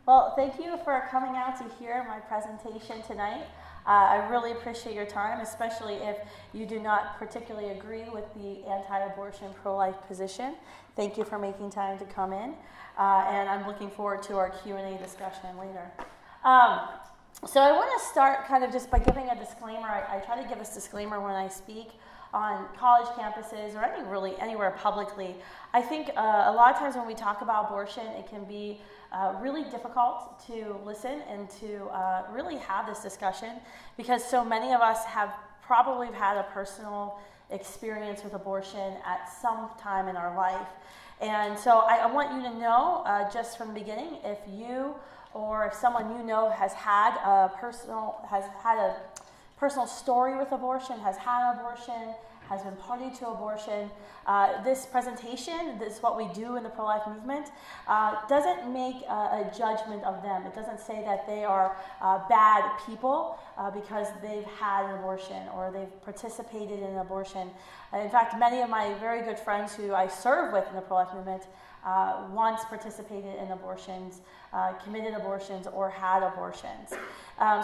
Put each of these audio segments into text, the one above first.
Well, thank you for coming out to hear my presentation tonight. I really appreciate your time, especially if you do not particularly agree with the anti-abortion, pro-life position. Thank you for making time to come in, and I'm looking forward to our Q&A discussion later. So I want to start kind of just by giving a disclaimer. I try to give this disclaimer when I speak on college campuses or really anywhere publicly. I think a lot of times when we talk about abortion, it can be really difficult to listen and to really have this discussion, because so many of us have probably had a personal experience with abortion at some time in our life. And so I want you to know just from the beginning, if you or if someone you know has had a personal story with abortion, has had an abortion, has been party to abortion, this presentation, this is what we do in the pro-life movement, doesn't make a judgment of them. It doesn't say that they are bad people because they've had an abortion or they've participated in an abortion. In fact, many of my very good friends who I serve with in the pro-life movement once participated in abortions, committed abortions, or had abortions.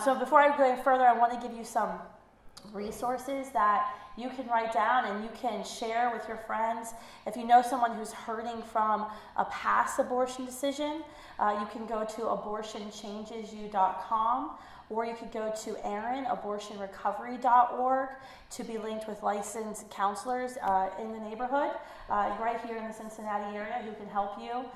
So before I go any further, I want to give you some resources that you can write down and you can share with your friends. If you know someone who's hurting from a past abortion decision, you can go to abortionchangesyou.com, or you could go to AaronAbortionRecovery.org to be linked with licensed counselors in the neighborhood, right here in the Cincinnati area, who can help you.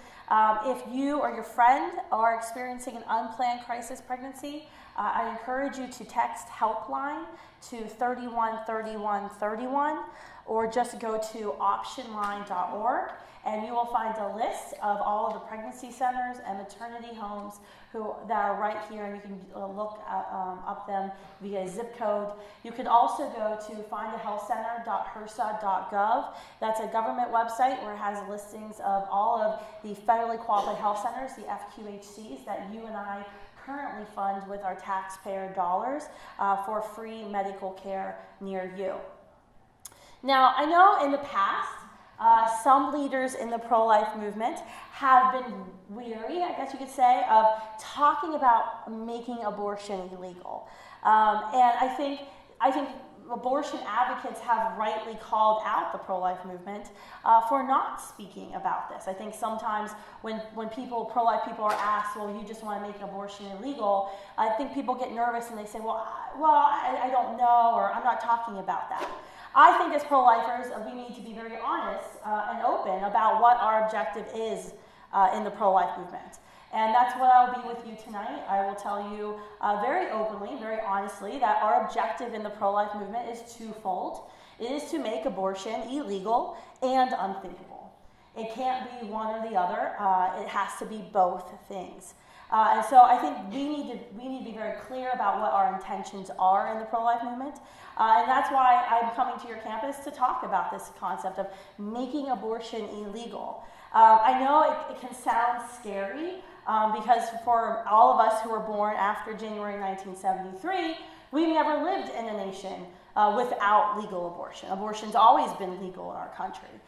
If you or your friend are experiencing an unplanned crisis pregnancy, I encourage you to text Helpline to 313131, or just go to optionline.org, and you will find a list of all of the pregnancy centers and maternity homes that are right here, and you can look up them via zip code. You could also go to findahealthcenter.hrsa.gov. That's a government website where it has listings of all of the federally qualified health centers, the FQHCs, that you and I currently fund with our taxpayer dollars for free medical care near you. Now, I know in the past, some leaders in the pro-life movement have been weary, I guess you could say, of talking about making abortion illegal. And I think abortion advocates have rightly called out the pro-life movement for not speaking about this. I think sometimes when pro-life people are asked, well, you just want to make abortion illegal, I think people get nervous and they say, well, I don't know, or I'm not talking about that. I think as pro-lifers, we need to be very honest and open about what our objective is in the pro-life movement. And that's what I'll be with you tonight. I will tell you very openly, very honestly, that our objective in the pro-life movement is twofold. It is to make abortion illegal and unthinkable. It can't be one or the other. It has to be both things. And so I think we need to be very clear about what our intentions are in the pro-life movement. And that's why I'm coming to your campus to talk about this concept of making abortion illegal. I know it can sound scary, because for all of us who were born after January 1973, we've never lived in a nation without legal abortion. Abortion's always been legal in our country.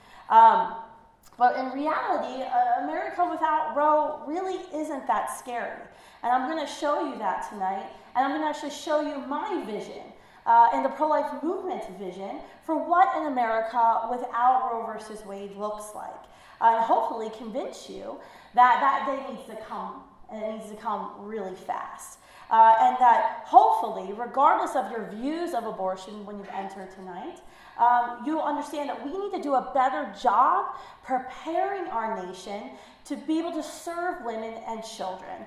But in reality, America without Roe really isn't that scary. And I'm going to show you that tonight, and I'm going to actually show you my vision and the pro-life movement's vision for what an America without Roe versus Wade looks like. And hopefully convince you that that day needs to come, and it needs to come really fast. And that hopefully, regardless of your views of abortion when you've entered tonight, you'll understand that we need to do a better job preparing our nation to be able to serve women and children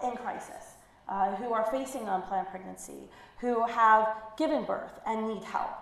in crisis, who are facing unplanned pregnancy, who have given birth and need help.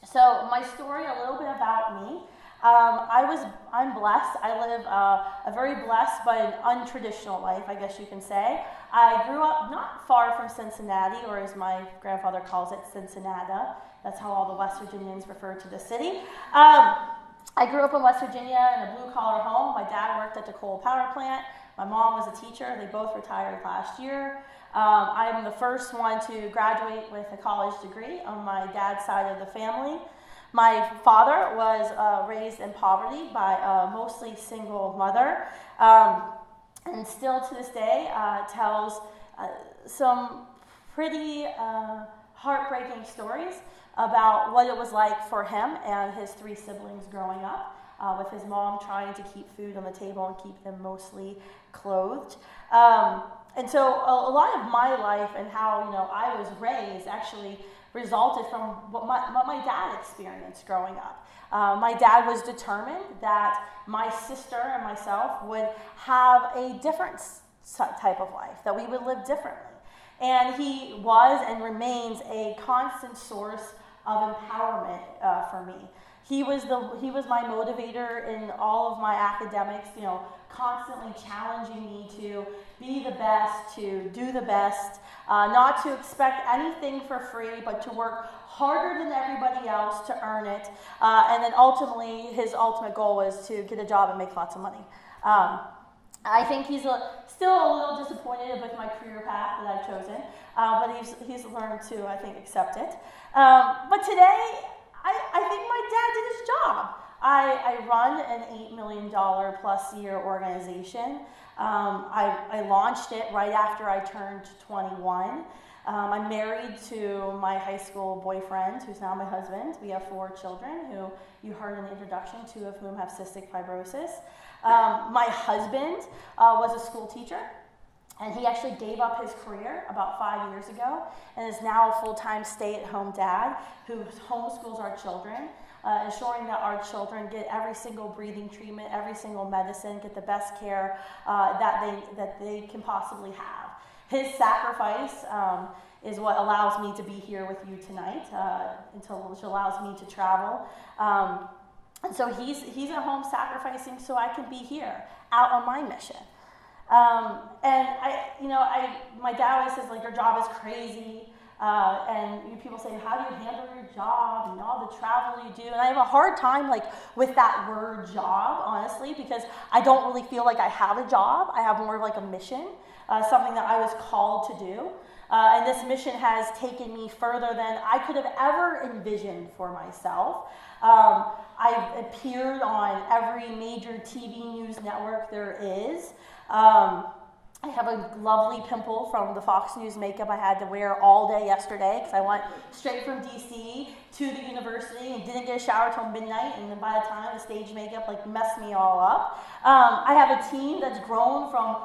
So my story, a little bit about me. I'm blessed. I live a very blessed but an untraditional life, I guess you can say. I grew up not far from Cincinnati, or as my grandfather calls it, Cincinnati. That's how all the West Virginians refer to the city. I grew up in West Virginia in a blue-collar home. My dad worked at the coal power plant. My mom was a teacher. They both retired last year. I'm the first one to graduate with a college degree on my dad's side of the family. My father was raised in poverty by a mostly single mother. and still to this day tells some pretty heartbreaking stories about what it was like for him and his 3 siblings growing up, with his mom trying to keep food on the table and keep them mostly clothed. And so a lot of my life and how I was raised actually resulted from what my dad experienced growing up. My dad was determined that my sister and myself would have a different type of life, that we would live differently. And he was and remains a constant source of empowerment for me. He was my motivator in all of my academics, constantly challenging me to be the best, to do the best, not to expect anything for free, but to work harder than everybody else to earn it. And then ultimately, his ultimate goal was to get a job and make lots of money. I think he's still a little disappointed with my career path that I've chosen, but he's learned to, I think, accept it. But today, I think my dad did his job. I run an $8 million plus year organization. I launched it right after I turned 21. I'm married to my high school boyfriend, who's now my husband. We have 4 children, who you heard in the introduction, 2 of whom have cystic fibrosis. My husband was a school teacher, and he actually gave up his career about 5 years ago and is now a full-time stay-at-home dad who homeschools our children, ensuring that our children get every single breathing treatment, every single medicine, get the best care that they can possibly have. His sacrifice is what allows me to be here with you tonight, which allows me to travel. And so he's at home sacrificing so I can be here, out on my mission. And my dad always says, like, your job is crazy. And people say, how do you handle your job and all the travel you do? And I have a hard time, with that word job, honestly, because I don't really feel like I have a job. I have more of a mission, something that I was called to do. And this mission has taken me further than I could have ever envisioned for myself. I've appeared on every major TV news network there is. I have a lovely pimple from the Fox News makeup I had to wear all day yesterday because I went straight from DC to the university and didn't get a shower till midnight, and then by the time the stage makeup messed me all up. I have a team that's grown from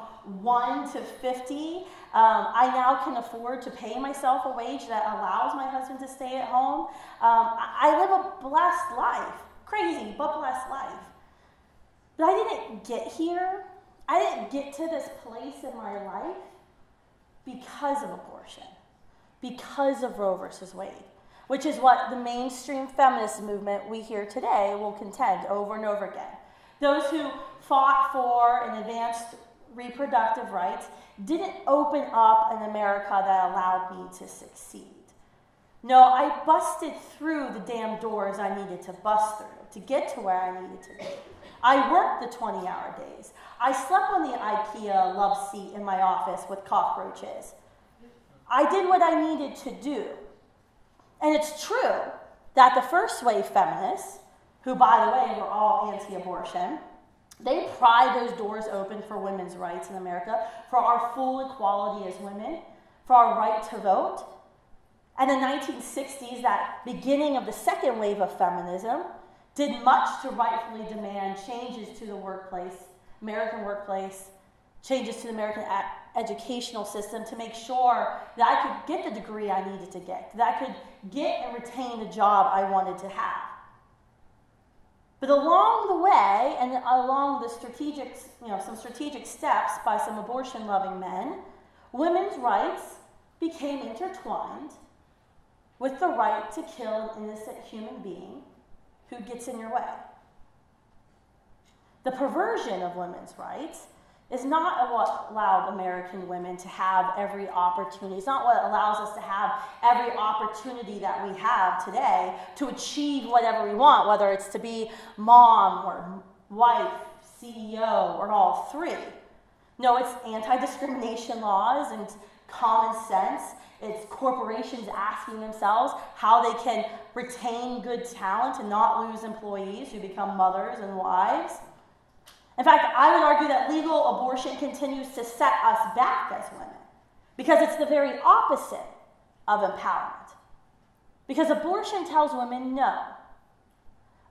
1 to 50. I now can afford to pay myself a wage that allows my husband to stay at home. I live a blessed life. Crazy, but blessed life. But I didn't get here. I didn't get to this place in my life because of abortion, because of Roe versus Wade, which is what the mainstream feminist movement we hear today will contend over and over again. Those who fought for and advanced reproductive rights didn't open up an America that allowed me to succeed. No, I busted through the damn doors I needed to bust through to get to where I needed to be. I worked the 20-hour days. I slept on the IKEA love seat in my office with cockroaches. I did what I needed to do. And it's true that the first wave feminists, who, by the way, were all anti-abortion, they pried those doors open for women's rights in America, for our full equality as women, for our right to vote. And in the 1960s, that beginning of the second wave of feminism, did much to rightfully demand changes to the workplace, American workplace, changes to the American educational system to make sure that I could get the degree I needed to get, that I could get and retain the job I wanted to have. But along the way, and along the some strategic steps by some abortion-loving men, women's rights became intertwined with the right to kill an innocent human being who gets in your way. The perversion of women's rights is not what allowed American women to have every opportunity. It's not what allows us to have every opportunity that we have today to achieve whatever we want, whether it's to be mom or wife, CEO, or all 3. No, it's anti-discrimination laws and common sense. It's corporations asking themselves how they can retain good talent and not lose employees who become mothers and wives. In fact, I would argue that legal abortion continues to set us back as women because it's the very opposite of empowerment. Because abortion tells women no.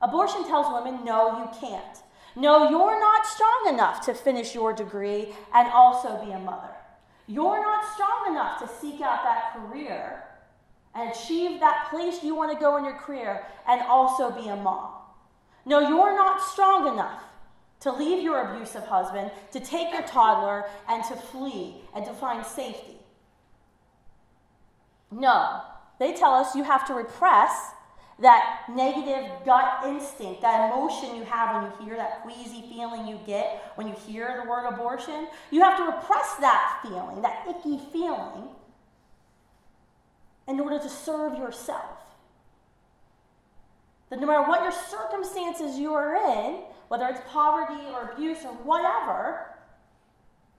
Abortion tells women, no, you can't. No, you're not strong enough to finish your degree and also be a mother. You're not strong enough to seek out that career and achieve that place you want to go in your career and also be a mom. No, you're not strong enough to leave your abusive husband, to take your toddler, and to flee and to find safety. No, they tell us you have to repress that negative gut instinct, that emotion you have when you hear, that queasy feeling you get when you hear the word abortion. You have to repress that feeling, that icky feeling, in order to serve yourself. That no matter what your circumstances you are in, whether it's poverty or abuse or whatever,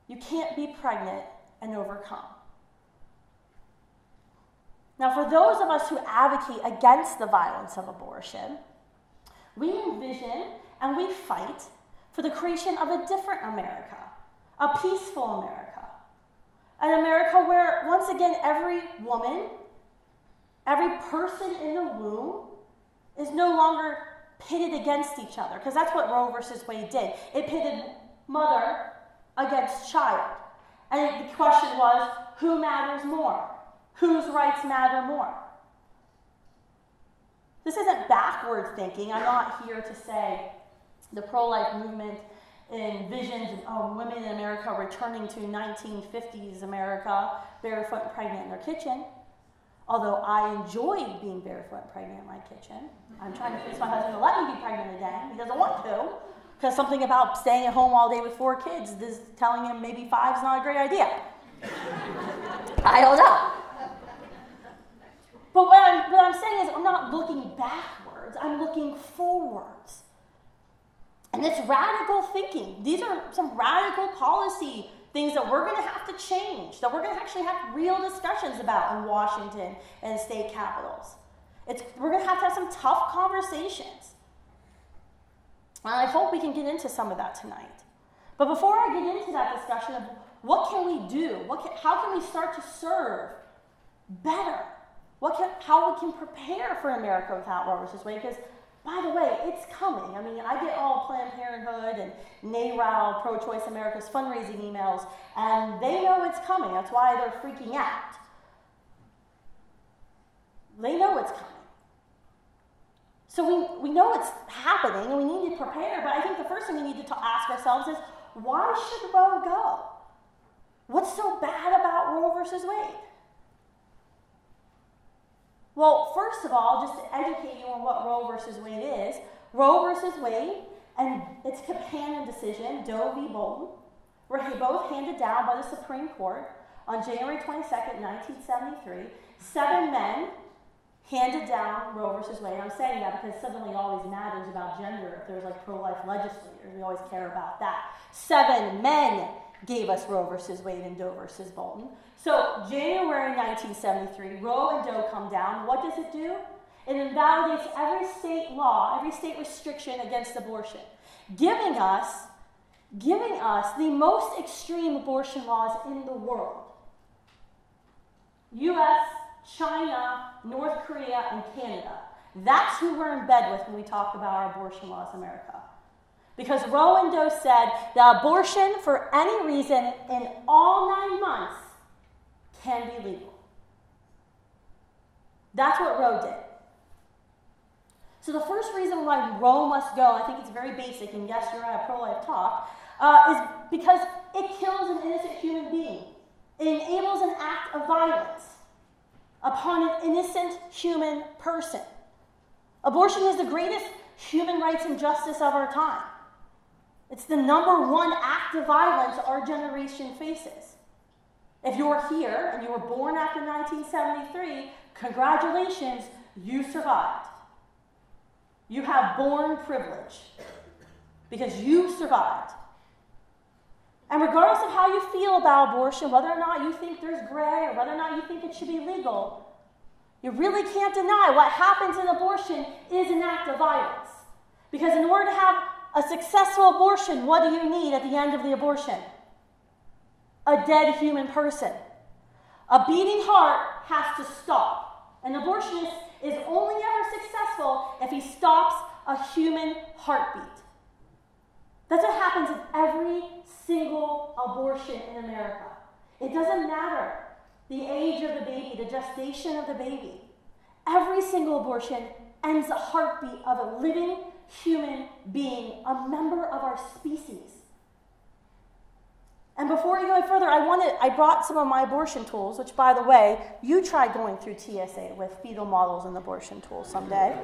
you can't be pregnant and overcome. Now, for those of us who advocate against the violence of abortion, we envision and we fight for the creation of a different America, a peaceful America, an America where, once again, every woman, every person in the womb is no longer pitted against each other, because that's what Roe versus Wade did. It pitted mother against child. And the question was, who matters more? Whose rights matter more? This isn't backward thinking. I'm not here to say the pro-life movement envisions women in America returning to 1950s America, barefoot and pregnant in their kitchen. Although I enjoy being barefoot and pregnant in my kitchen. I'm trying to fix my husband to let me be pregnant again. He doesn't want to, because something about staying at home all day with 4 kids is telling him maybe 5 is not a great idea. I don't know. But what I'm saying is I'm not looking backwards. I'm looking forwards. And it's radical thinking. These are some radical policy things that we're going to have to change, that we're going to actually have real discussions about in Washington and state capitals. We're going to have some tough conversations. And I hope we can get into some of that tonight. But before I get into that discussion of what can we do, how can we start to serve better, how we can prepare for America without Roe versus Wade, because by the way, it's coming. I mean, I get all Planned Parenthood and NARAL, Pro-Choice America's fundraising emails, and they know it's coming. That's why they're freaking out. They know it's coming. So we know it's happening, and we need to prepare, but I think the first thing we need to ask ourselves is, why should Roe go? What's so bad about Roe versus Wade? Well, first of all, just to educate you on what Roe versus Wade is, Roe versus Wade and its companion decision, Doe v. Bolton, were both handed down by the Supreme Court on January 22nd, 1973. 7 men handed down Roe versus Wade. I'm saying that because suddenly it always matters about gender. If there's like pro-life legislators, we always care about that. 7 men gave us Roe versus Wade and Doe versus Bolton. So January 1973, Roe and Doe come down. What does it do? It invalidates every state law, every state restriction against abortion, giving us the most extreme abortion laws in the world. US, China, North Korea, and Canada. That's who we're in bed with when we talk about our abortion laws in America. Because Roe and Doe said that abortion for any reason in all 9 months can be legal. That's what Roe did. So the first reason why Roe must go, I think it's very basic, and yes, you're at a pro-life talk, is because it kills an innocent human being. It enables an act of violence upon an innocent human person. Abortion is the greatest human rights injustice of our time. It's the #1 act of violence our generation faces. If you're here and you were born after 1973, congratulations, you survived. You have born privilege because you survived. And regardless of how you feel about abortion, whether or not you think there's gray or whether or not you think it should be legal, you really can't deny what happens in abortion is an act of violence. Because in order to have A successful abortion, what do you need at the end of the abortion? A dead human person. A beating heart has to stop. An abortionist is only ever successful if he stops a human heartbeat. That's what happens in every single abortion in America. It doesn't matter the age of the baby, the gestation of the baby. Every single abortion ends the heartbeat of a living human being, a member of our species. And before we go any further, I brought some of my abortion tools, which, by the way, you try going through TSA with fetal models and abortion tools someday.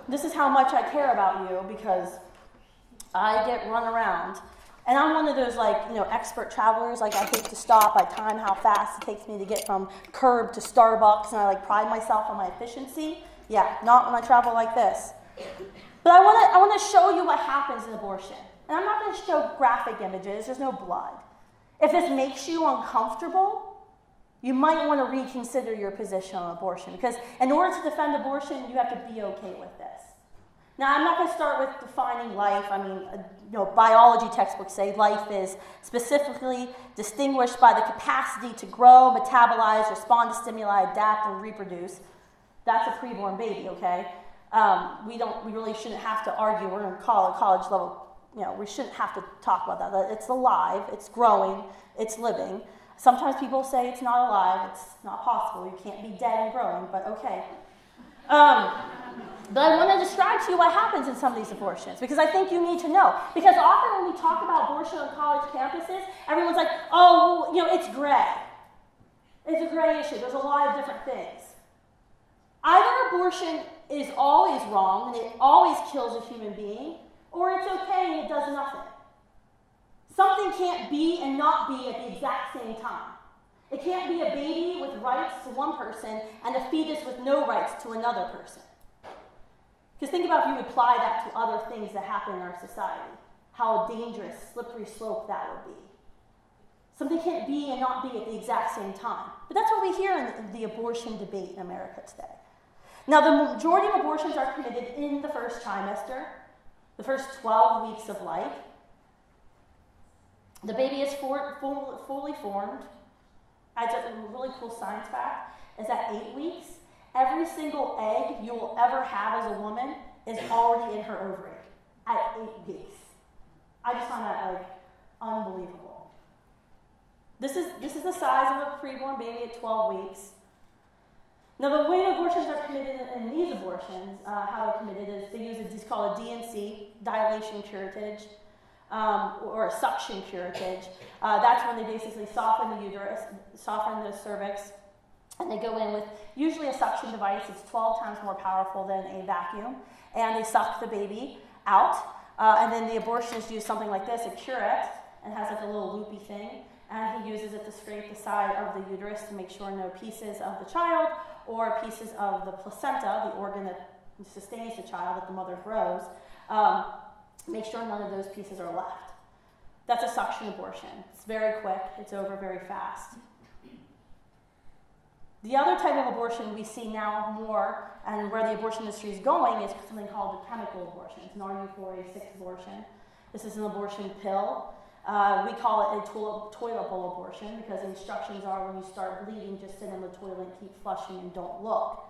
This is how much I care about you, because I get run around. And I'm one of those, expert travelers. I hate to stop. I time how fast it takes me to get from curb to Starbucks, and I pride myself on my efficiency. Yeah, not when I travel like this. But I want to show you what happens in abortion. And I'm not going to show graphic images. There's no blood. If this makes you uncomfortable, you might want to reconsider your position on abortion, because in order to defend abortion, you have to be okay with this. Now, I'm not going to start with defining life. Biology textbooks say life is specifically distinguished by the capacity to grow, metabolize, respond to stimuli, adapt, and reproduce. That's a preborn baby, okay? We really shouldn't have to argue. We're in college level. We shouldn't have to talk about that. It's alive, it's growing, it's living. Sometimes people say it's not alive, it's not possible. You can't be dead and growing, but okay. But I want to describe to you what happens in some of these abortions, because I think you need to know. Because often when we talk about abortion on college campuses, everyone's like, oh, it's gray. It's a gray issue. There's a lot of different things. Either abortion is always wrong and it always kills a human being, or it's okay and it does nothing. Something can't be and not be at the exact same time. It can't be a baby with rights to one person and a fetus with no rights to another person. Because think about if you apply that to other things that happen in our society, how dangerous, slippery slope that would be. Something can't be and not be at the exact same time. But that's what we hear in the abortion debate in America today. Now, the majority of abortions are committed in the first trimester, the first 12 weeks of life. The baby is fully formed. As a really cool science fact is that 8 weeks, every single egg you will ever have as a woman is already in her ovary at 8 weeks. I just find that unbelievable. This is the size of a preborn baby at 12 weeks. Now, the way abortions are committed in these abortions, how they're committed is they use it's called a DNC, dilation curettage, or a suction curettage. That's when they basically soften the uterus, soften the cervix, and they go in with usually a suction device. It's 12 times more powerful than a vacuum, and they suck the baby out. And then the abortionist uses something like this, a curette, and has a little loopy thing, and he uses it to scrape the side of the uterus to make sure no pieces of the child or pieces of the placenta, the organ that sustains the child that the mother grows, make sure none of those pieces are left. That's a suction abortion. It's very quick. It's over very fast. The other type of abortion we see now more, and where the abortion industry is going, is something called a chemical abortion. It's an RU486 abortion. This is an abortion pill. We call it a toilet bowl abortion because the instructions are when you start bleeding, just sit in the toilet and keep flushing and don't look.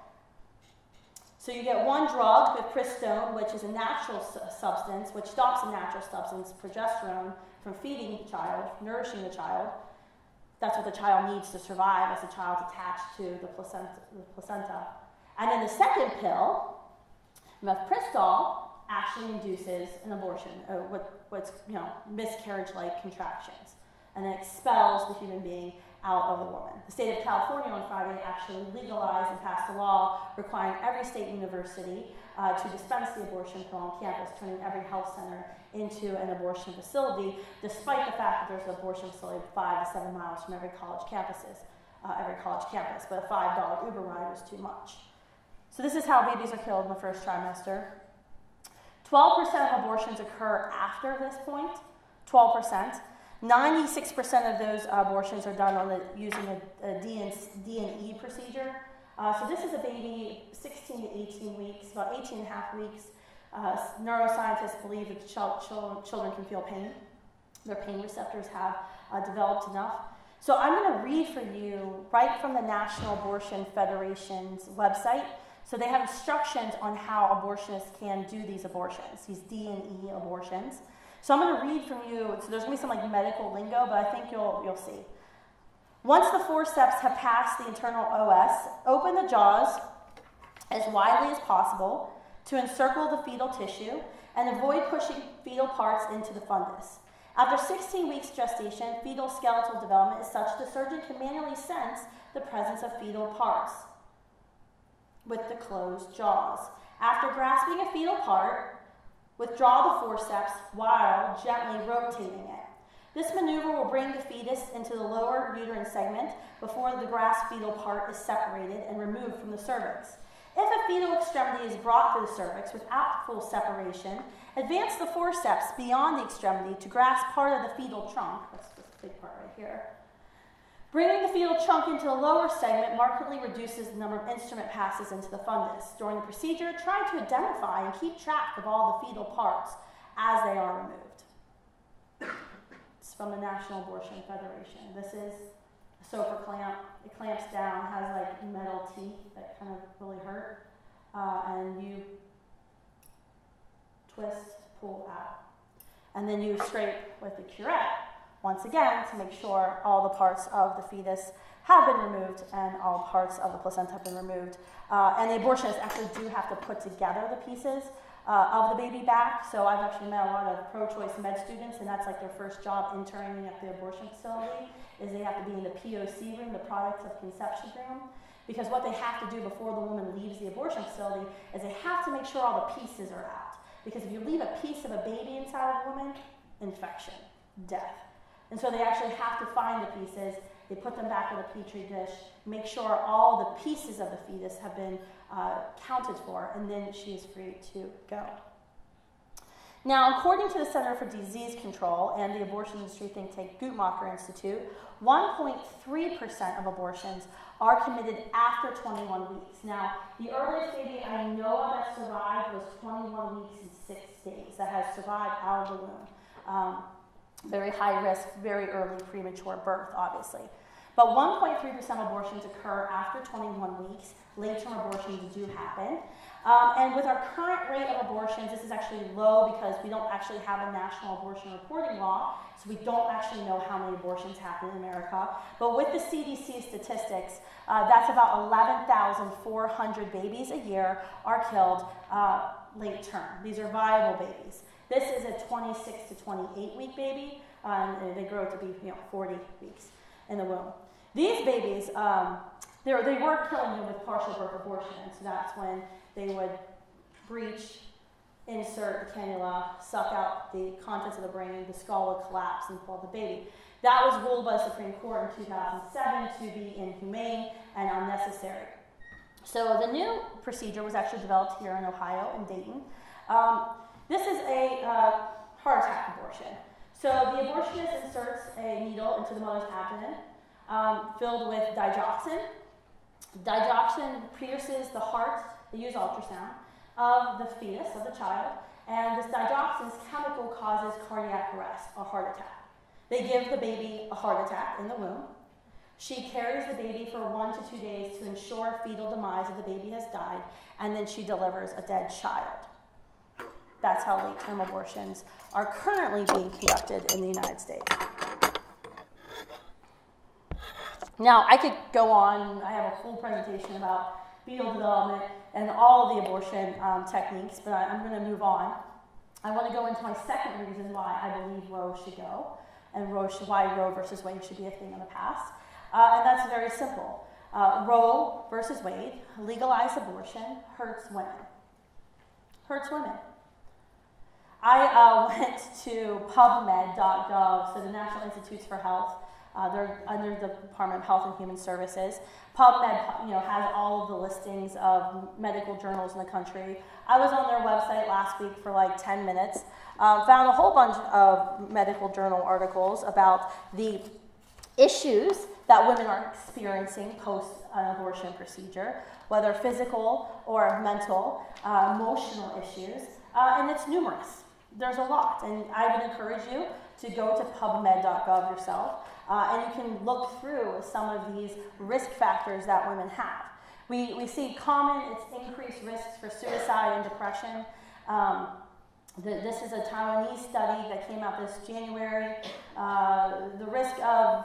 So you get one drug, mifepristone, which is a natural substance, which stops a natural substance, progesterone, from feeding the child, nourishing the child. That's what the child needs to survive as the child's attached to the placenta. And then the second pill, mifepristone, actually induces an abortion, what's miscarriage-like contractions, and then expels the human being out of the woman. The state of California on Friday actually legalized and passed a law requiring every state university to dispense the abortion pill on campus, turning every health center into an abortion facility, despite the fact that there's an abortion facility 5 to 7 miles from every college campus. But a $5 Uber ride was too much. So this is how babies are killed in the first trimester. 12% of abortions occur after this point, 12%. 96% of those abortions are done using a D&E procedure. So this is a baby 16 to 18 weeks, about 18 and a half weeks, Neuroscientists believe that children can feel pain. Their pain receptors have developed enough. So I'm going to read for you right from the National Abortion Federation's website. So they have instructions on how abortionists can do these abortions, these D&E abortions. So I'm going to read from you. So there's going to be some like medical lingo, but I think you'll see. Once the forceps have passed the internal OS, open the jaws as widely as possible to encircle the fetal tissue and avoid pushing fetal parts into the fundus. After 16 weeks gestation, fetal skeletal development is such the surgeon can manually sense the presence of fetal parts with the closed jaws. After grasping a fetal part, withdraw the forceps while gently rotating it. This maneuver will bring the fetus into the lower uterine segment before the grasped fetal part is separated and removed from the cervix. If a fetal extremity is brought to the cervix without full separation, advance the forceps beyond the extremity to grasp part of the fetal trunk. That's this big part right here. Bringing the fetal trunk into the lower segment markedly reduces the number of instrument passes into the fundus. During the procedure, try to identify and keep track of all the fetal parts as they are removed. It's from the National Abortion Federation. This is a SOFR clamp. It clamps down, has like metal teeth that kind of really hurt, and you twist, pull out. And then you scrape with the curette once again to make sure all the parts of the fetus have been removed and all parts of the placenta have been removed. And the abortionists actually do have to put together the pieces of the baby back. So I've actually met a lot of pro-choice med students, and that's like their first job interning at the abortion facility, is they have to be in the POC room, the products of conception room, because what they have to do before the woman leaves the abortion facility is they have to make sure all the pieces are out. Because if you leave a piece of a baby inside of a woman, infection, death. And so they actually have to find the pieces, they put them back in a petri dish, make sure all the pieces of the fetus have been counted for, and then she is free to go. Now, according to the Center for Disease Control and the abortion industry think tank Guttmacher Institute, 1.3% of abortions are committed after 21 weeks. Now, the earliest baby I know of that survived was 21 weeks and 6 days, that has survived out of the womb. Very high risk, very early premature birth, obviously. But 1.3% of abortions occur after 21 weeks. Late-term abortions do happen. And with our current rate of abortions, this is actually low because we don't actually have a national abortion reporting law, so we don't actually know how many abortions happen in America. But with the CDC statistics, that's about 11,400 babies a year are killed late term. These are viable babies. This is a 26 to 28 week baby, and they grow to be 40 weeks in the womb. These babies, they were killing them with partial birth abortion, and so that's when they would breech, insert the cannula, suck out the contents of the brain, the skull would collapse and pull the baby. That was ruled by the Supreme Court in 2007 to be inhumane and unnecessary. So the new procedure was actually developed here in Ohio, in Dayton. This is a heart attack abortion. So the abortionist inserts a needle into the mother's abdomen filled with digoxin. Digoxin pierces the heart, they use ultrasound, of the fetus, of the child, and this digoxin's chemical causes cardiac arrest, or heart attack. They give the baby a heart attack in the womb. She carries the baby for 1 to 2 days to ensure fetal demise if the baby has died, and then she delivers a dead child. That's how late-term abortions are currently being conducted in the United States. Now, I could go on. I have a full presentation about fetal development and all of the abortion techniques, but I'm going to move on. I want to go into my second reason why I believe Roe should go, and why Roe versus Wade should be a thing of the past. And that's very simple. Roe versus Wade, legalized abortion, hurts women. Hurts women. I went to PubMed.gov, so the National Institutes for Health. They're under the Department of Health and Human Services. PubMed, has all of the listings of medical journals in the country. I was on their website last week for like 10 minutes. Found a whole bunch of medical journal articles about the issues that women are experiencing post an abortion procedure, whether physical or mental, emotional issues. and it's numerous. There's a lot, and I would encourage you to go to pubmed.gov yourself, and you can look through some of these risk factors that women have. We see it's increased risks for suicide and depression. This is a Taiwanese study that came out this January. The risk of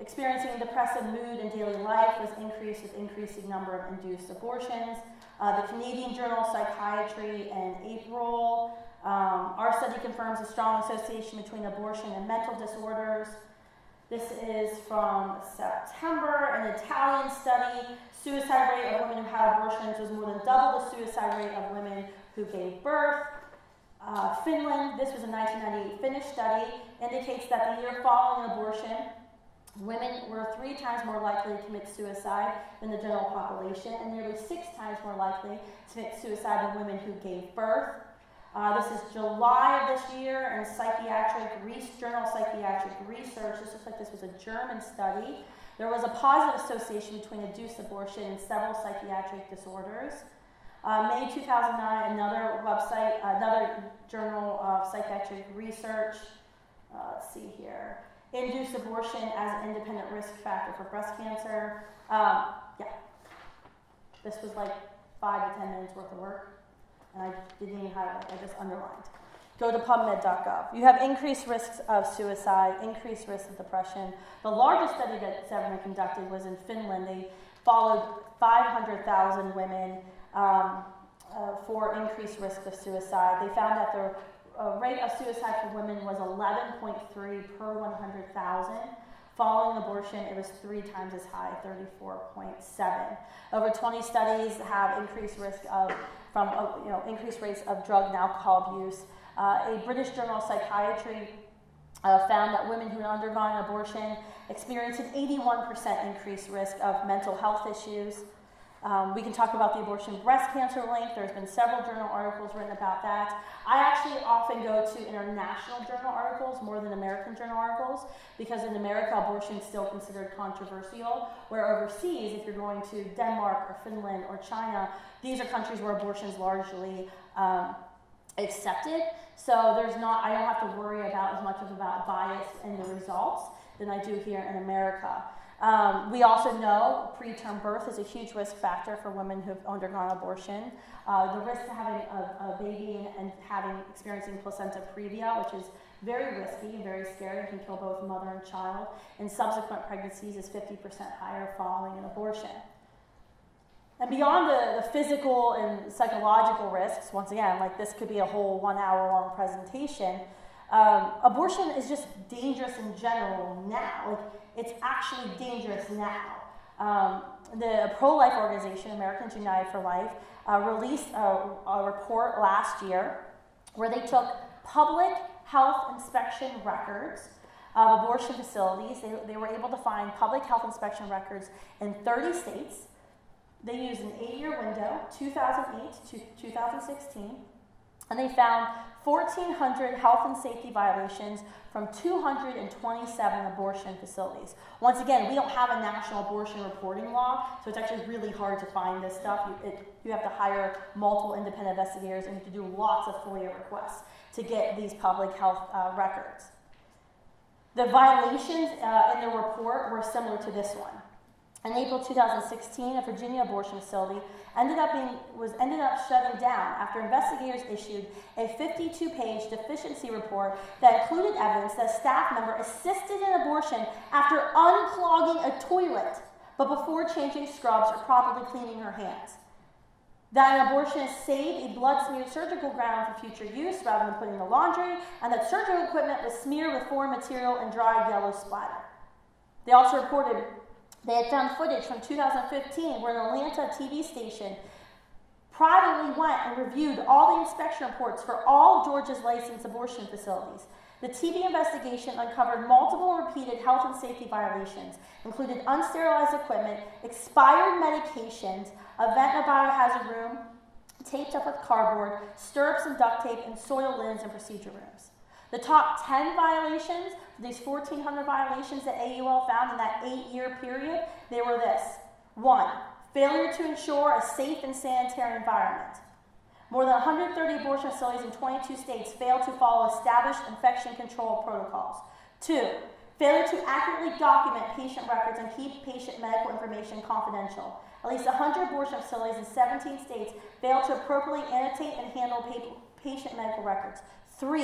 experiencing depressive mood in daily life was increased with increasing number of induced abortions. The Canadian Journal of Psychiatry in April. Our study confirms a strong association between abortion and mental disorders. This is from September, an Italian study. Suicide rate of women who had abortions was more than double the suicide rate of women who gave birth. Finland, this was a 1998 Finnish study, indicates that the year following abortion, women were 3 times more likely to commit suicide than the general population, and nearly 6 times more likely to commit suicide than women who gave birth. This is July of this year in Journal of Psychiatric Research. This looks like this was a German study. There was a positive association between induced abortion and several psychiatric disorders. May 2009, another Journal of Psychiatric Research. Let's see here. Induced abortion as an independent risk factor for breast cancer. This was like 5 to 10 minutes worth of work. And I didn't even highlight, I just underlined. Go to pubmed.gov. You have increased risks of suicide, increased risks of depression. The largest study that Xavier conducted was in Finland. They followed 500,000 women for increased risk of suicide. They found that the rate of suicide for women was 11.3 per 100,000. Following abortion, it was 3 times as high, 34.7. Over 20 studies have increased risk of increased rates of drug and alcohol abuse. A British Journal of Psychiatry found that women who had undergone an abortion experienced an 81% increased risk of mental health issues. We can talk about the abortion breast cancer link. There's been several journal articles written about that. I actually often go to international journal articles more than American journal articles because in America, abortion is still considered controversial, where overseas, if you're going to Denmark or Finland or China, these are countries where abortion is largely accepted. So I don't have to worry about as much about bias in the results than I do here in America. We also know preterm birth is a huge risk factor for women who have undergone abortion. The risk of having a baby and experiencing placenta previa, which is very risky and very scary, can kill both mother and child, and subsequent pregnancies is 50% higher following an abortion. And beyond the physical and psychological risks, once again, like this could be a whole 1 hour long presentation, abortion is just dangerous in general now. It's actually dangerous now. The pro-life organization, Americans United for Life, released a report last year where they took public health inspection records of abortion facilities. They were able to find public health inspection records in 30 states. They used an 8-year window, 2008 to 2016, and they found 1,400 health and safety violations from 227 abortion facilities. Once again, we don't have a national abortion reporting law, so it's actually really hard to find this stuff. You have to hire multiple independent investigators and you have to do lots of FOIA requests to get these public health records. The violations in the report were similar to this one. In April 2016, a Virginia abortion facility ended up shutting down after investigators issued a 52-page deficiency report that included evidence that a staff member assisted in abortion after unclogging a toilet, but before changing scrubs or properly cleaning her hands. That an abortionist saved a blood-smeared surgical gown for future use rather than putting in the laundry, and that surgical equipment was smeared with foreign material and dried yellow splatter. They also reported they had found footage from 2015 where an Atlanta TV station privately went and reviewed all the inspection reports for all Georgia's licensed abortion facilities. The TV investigation uncovered multiple repeated health and safety violations, including unsterilized equipment, expired medications, a vent in a biohazard room, taped up with cardboard, stirrups and duct tape, and soiled linens in procedure rooms. The top 10 violations, these 1,400 violations that AUL found in that 8-year period, they were this. 1, failure to ensure a safe and sanitary environment. More than 130 abortion facilities in 22 states fail to follow established infection control protocols. 2, failure to accurately document patient records and keep patient medical information confidential. At least 100 abortion facilities in 17 states fail to appropriately annotate and handle patient medical records. 3,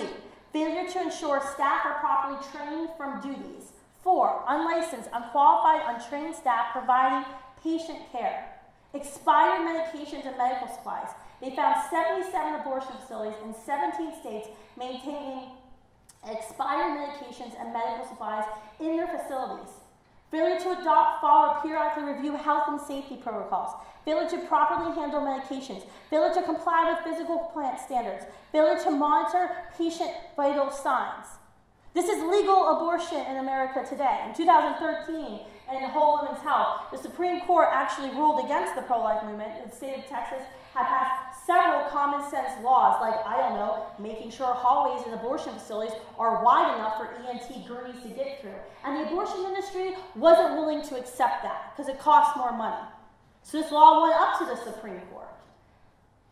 failure to ensure staff are properly trained from duties. 4, unlicensed, unqualified, untrained staff providing patient care. Expired medications and medical supplies. They found 77 abortion facilities in 17 states maintaining expired medications and medical supplies in their facilities. Failure to adopt, follow, periodically review health and safety protocols. Failure to properly handle medications. Failure to comply with physical plant standards. Failure to monitor patient vital signs. This is legal abortion in America today. In 2013, in Whole Women's Health, the Supreme Court actually ruled against the pro-life movement. The state of Texas had passed several common sense laws, like, I don't know, making sure hallways in abortion facilities are wide enough for ENT gurneys to get through. And the abortion industry wasn't willing to accept that because it cost more money. So this law went up to the Supreme Court.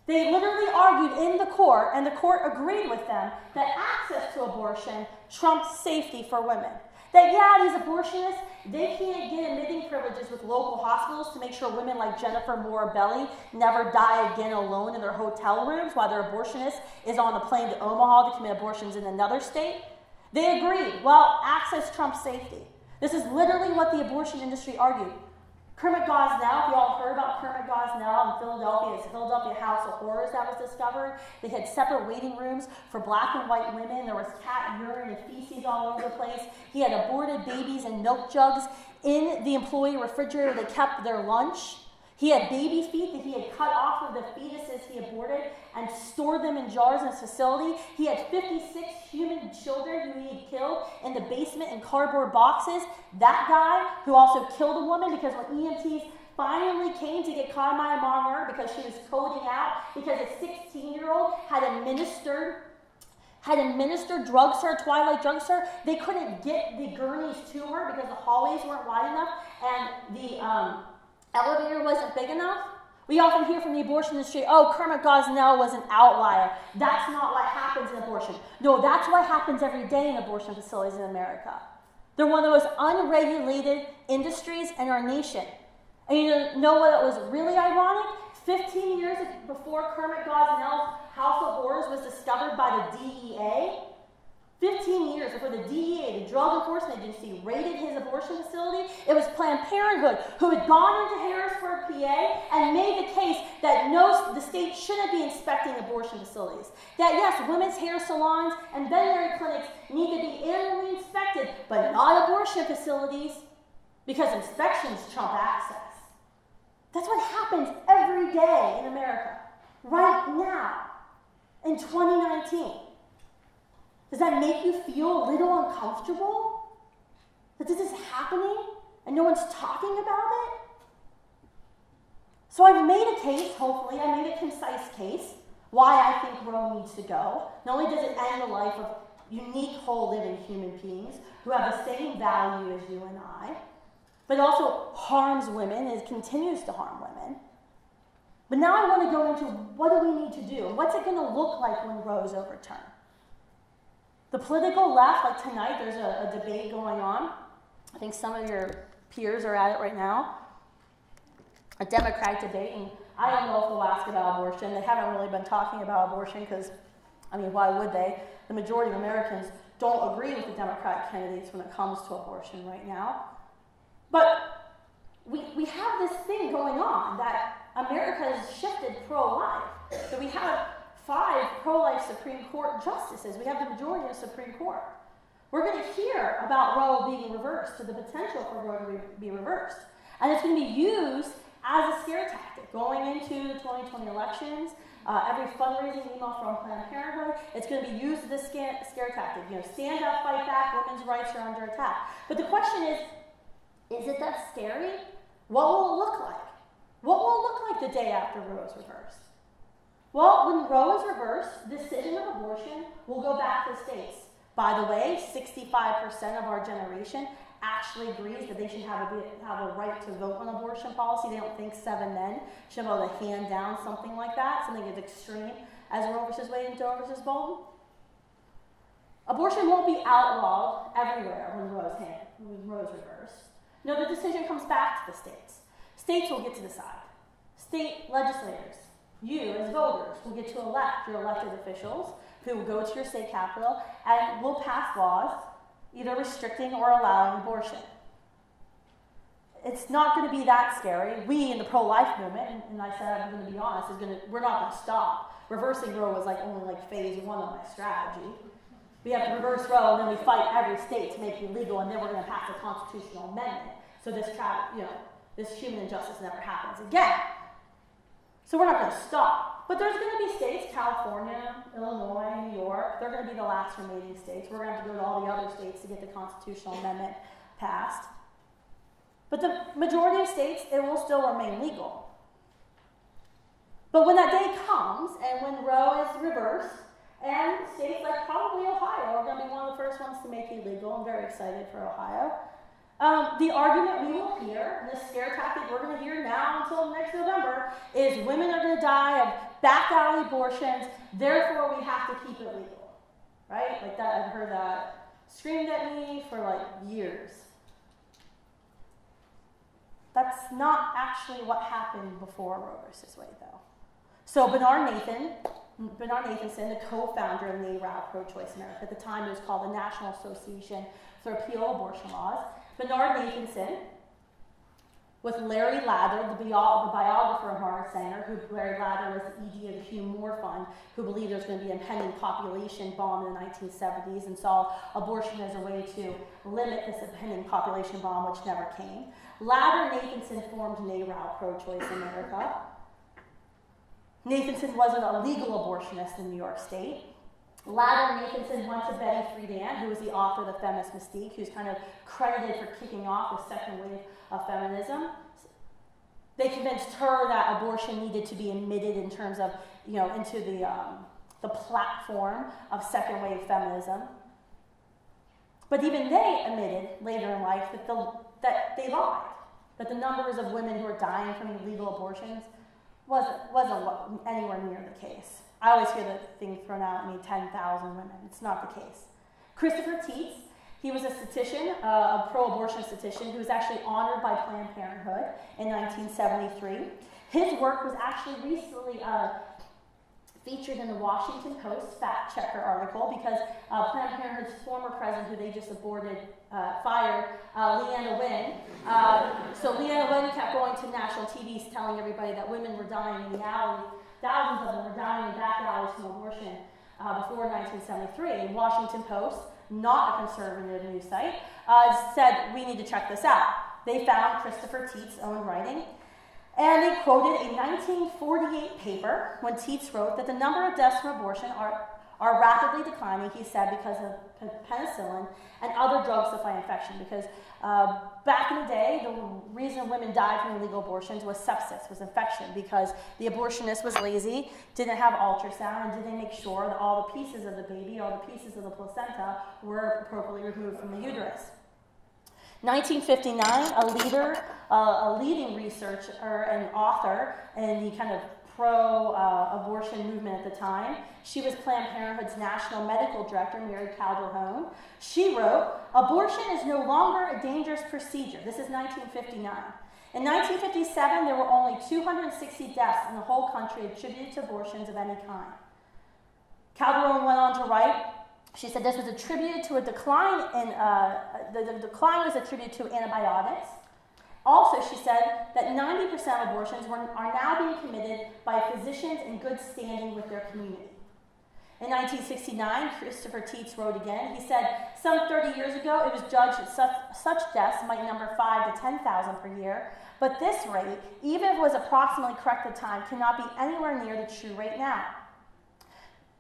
They literally argued in the court, and the court agreed with them, that access to abortion trumps safety for women. That, yeah, these abortionists, they can't get admitting privileges with local hospitals to make sure women like Jennifer Morabelli never die again alone in their hotel rooms while their abortionist is on the plane to Omaha to commit abortions in another state. They agreed. Well, access trumps safety. This is literally what the abortion industry argued. Kermit Gosnell, if you all heard about Kermit Gosnell in Philadelphia, his Philadelphia House of Horrors that was discovered. They had separate waiting rooms for black and white women. There was cat urine and feces all over the place. He had aborted babies and milk jugs in the employee refrigerator. They kept their lunch. He had baby feet that he had cut off of the fetuses he aborted and stored them in jars in his facility. He had 56 human children who he had killed in the basement in cardboard boxes. That guy who also killed a woman because when EMTs finally came to get Carmine Marner because she was coding out because a 16-year-old had administered drugs to her, Twilight drugs to her, they couldn't get the gurneys to her because the hallways weren't wide enough and the elevator wasn't big enough. We often hear from the abortion industry, oh, Kermit Gosnell was an outlier. That's not what happens in abortion. No, that's what happens every day in abortion facilities in America. They're one of the most unregulated industries in our nation. And you know what was really ironic? 15 years before Kermit Gosnell's House of Horrors was discovered by the DEA, 15 years before the DEA, the Drug Enforcement Agency, raided his abortion facility, it was Planned Parenthood who had gone into Harrisburg, PA, and made the case that no, the state shouldn't be inspecting abortion facilities. That yes, women's hair salons and veterinary clinics need to be annually inspected, but not abortion facilities, because inspections trump access. That's what happens every day in America, right now, in 2019. Does that make you feel a little uncomfortable? That this is happening and no one's talking about it? So I've made a case, hopefully, I made a concise case, why I think Roe needs to go. Not only does it end the life of unique, whole, living human beings who have the same value as you and I, but it also harms women and it continues to harm women. But now I want to go into what do we need to do? What's it going to look like when Roe is overturned? The political left, like tonight, there's a debate going on. I think some of your peers are at it right now. A Democratic debate, and I don't know if they'll ask about abortion. They haven't really been talking about abortion because, I mean, why would they? The majority of Americans don't agree with the Democratic candidates when it comes to abortion right now. But we have this thing going on that America has shifted pro-life. So we have 5 pro-life Supreme Court justices. We have the majority of the Supreme Court. We're going to hear about Roe being reversed, or the potential for Roe to be reversed. And it's going to be used as a scare tactic going into the 2020 elections. Every fundraising email from Planned Parenthood, it's going to be used as a scare tactic. You know, stand up, fight back, women's rights are under attack. But the question is it that scary? What will it look like? What will it look like the day after Roe is reversed? Well, when Roe is reversed, the decision of abortion will go back to the states. By the way, 65% of our generation actually agrees that they should have a right to vote on abortion policy. They don't think 7 men should be able to hand down something like that, something as extreme as Roe versus Wade and Doe versus Bolton. Abortion won't be outlawed everywhere when Roe's reversed. No, the decision comes back to the states. States will get to decide. State legislators, you as voters, will get to elect your elected officials who will go to your state capital and will pass laws either restricting or allowing abortion. It's not going to be that scary. We in the pro-life movement, and I said I'm going to be honest, we're not going to stop. Reversing Roe was only phase 1 of my strategy. We have to reverse Roe, and then we fight every state to make it legal, and then we're going to pass a constitutional amendment so this human injustice never happens again. So we're not going to stop. But there's going to be states, California, Illinois, New York, they're going to be the last remaining states. We're going to have to go to all the other states to get the constitutional amendment passed. But the majority of states, it will still remain legal. But when that day comes, and when Roe is reversed, and states like probably Ohio are going to be one of the first ones to make it legal. I'm very excited for Ohio. The argument we will hear, and the scare tactic we're going to hear now until next November, is women are going to die of back alley abortions, therefore we have to keep it legal. Right? Like that, I've heard that screamed at me for years. That's not actually what happened before Roe versus Wade, though. So Bernard Nathanson, the co-founder of NARAL, Pro-Choice America, at the time it was called the National Association for Appeal Abortion Laws. Bernard Nathanson, with Larry Lather, the biographer of Margaret Sanger, who Larry Lather was the ED of the Hugh Moore Fund, who believed there was going to be an impending population bomb in the 1970s and saw abortion as a way to limit this impending population bomb, which never came. Lather and Nathanson formed NARAL, Pro-Choice America. Nathanson wasn't a legal abortionist in New York State. Lather and Nathanson went to Betty Friedan, who was the author of The Feminist Mystique, who's kind of credited for kicking off the second wave of feminism. They convinced her that abortion needed to be admitted in terms of, into the platform of second wave feminism. But even they admitted later in life that they lied, that the numbers of women who are dying from illegal abortions wasn't anywhere near the case. I always hear the thing thrown out at me, 10,000 women. It's not the case. Christopher Tietz, he was a statistician, a pro-abortion statistician, who was actually honored by Planned Parenthood in 1973. His work was actually recently featured in the Washington Post fact checker article because Planned Parenthood's former president, who they just fired, Leanna Wynne. So Leanna Wynne kept going to national TVs telling everybody that women were dying in the alley. Thousands of them were dying in back alleys from abortion before 1973. And Washington Post, not a conservative news site, said, we need to check this out. They found Christopher Tietz's own writing, and they quoted a 1948 paper when Tietz wrote that the number of deaths from abortion are rapidly declining, he said, because of penicillin and other drugs that fight infection. Because back in the day, the reason women died from illegal abortions was sepsis, was infection, because the abortionist was lazy, didn't have ultrasound, and didn't make sure that all the pieces of the baby, all the pieces of the placenta were appropriately removed from the uterus. 1959, a leading researcher and author in the kind of pro-abortion movement at the time. She was Planned Parenthood's national medical director, Mary Calderone. She wrote, abortion is no longer a dangerous procedure. This is 1959. In 1957, there were only 260 deaths in the whole country attributed to abortions of any kind. Calderone went on to write, she said this was attributed to a decline in, the decline was attributed to antibiotics. Also, she said that 90% of abortions are now being committed by physicians in good standing with their community. In 1969, Christopher Tietz wrote again. He said, some 30 years ago, it was judged that such deaths might number 5,000 to 10,000 per year, but this rate, even if it was approximately correct at the time, cannot be anywhere near the true rate now.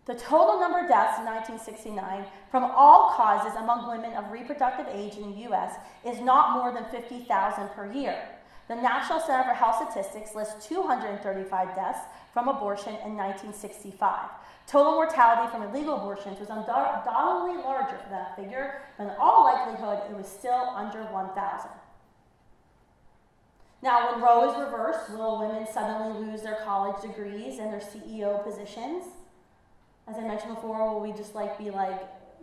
The total number of deaths in 1969 from all causes among women of reproductive age in the U.S. is not more than 50,000 per year. The National Center for Health Statistics lists 235 deaths from abortion in 1965. Total mortality from illegal abortions was undoubtedly larger than that figure, but in all likelihood, it was still under 1,000. Now, when Roe is reversed, will women suddenly lose their college degrees and their CEO positions? As I mentioned before, will we just be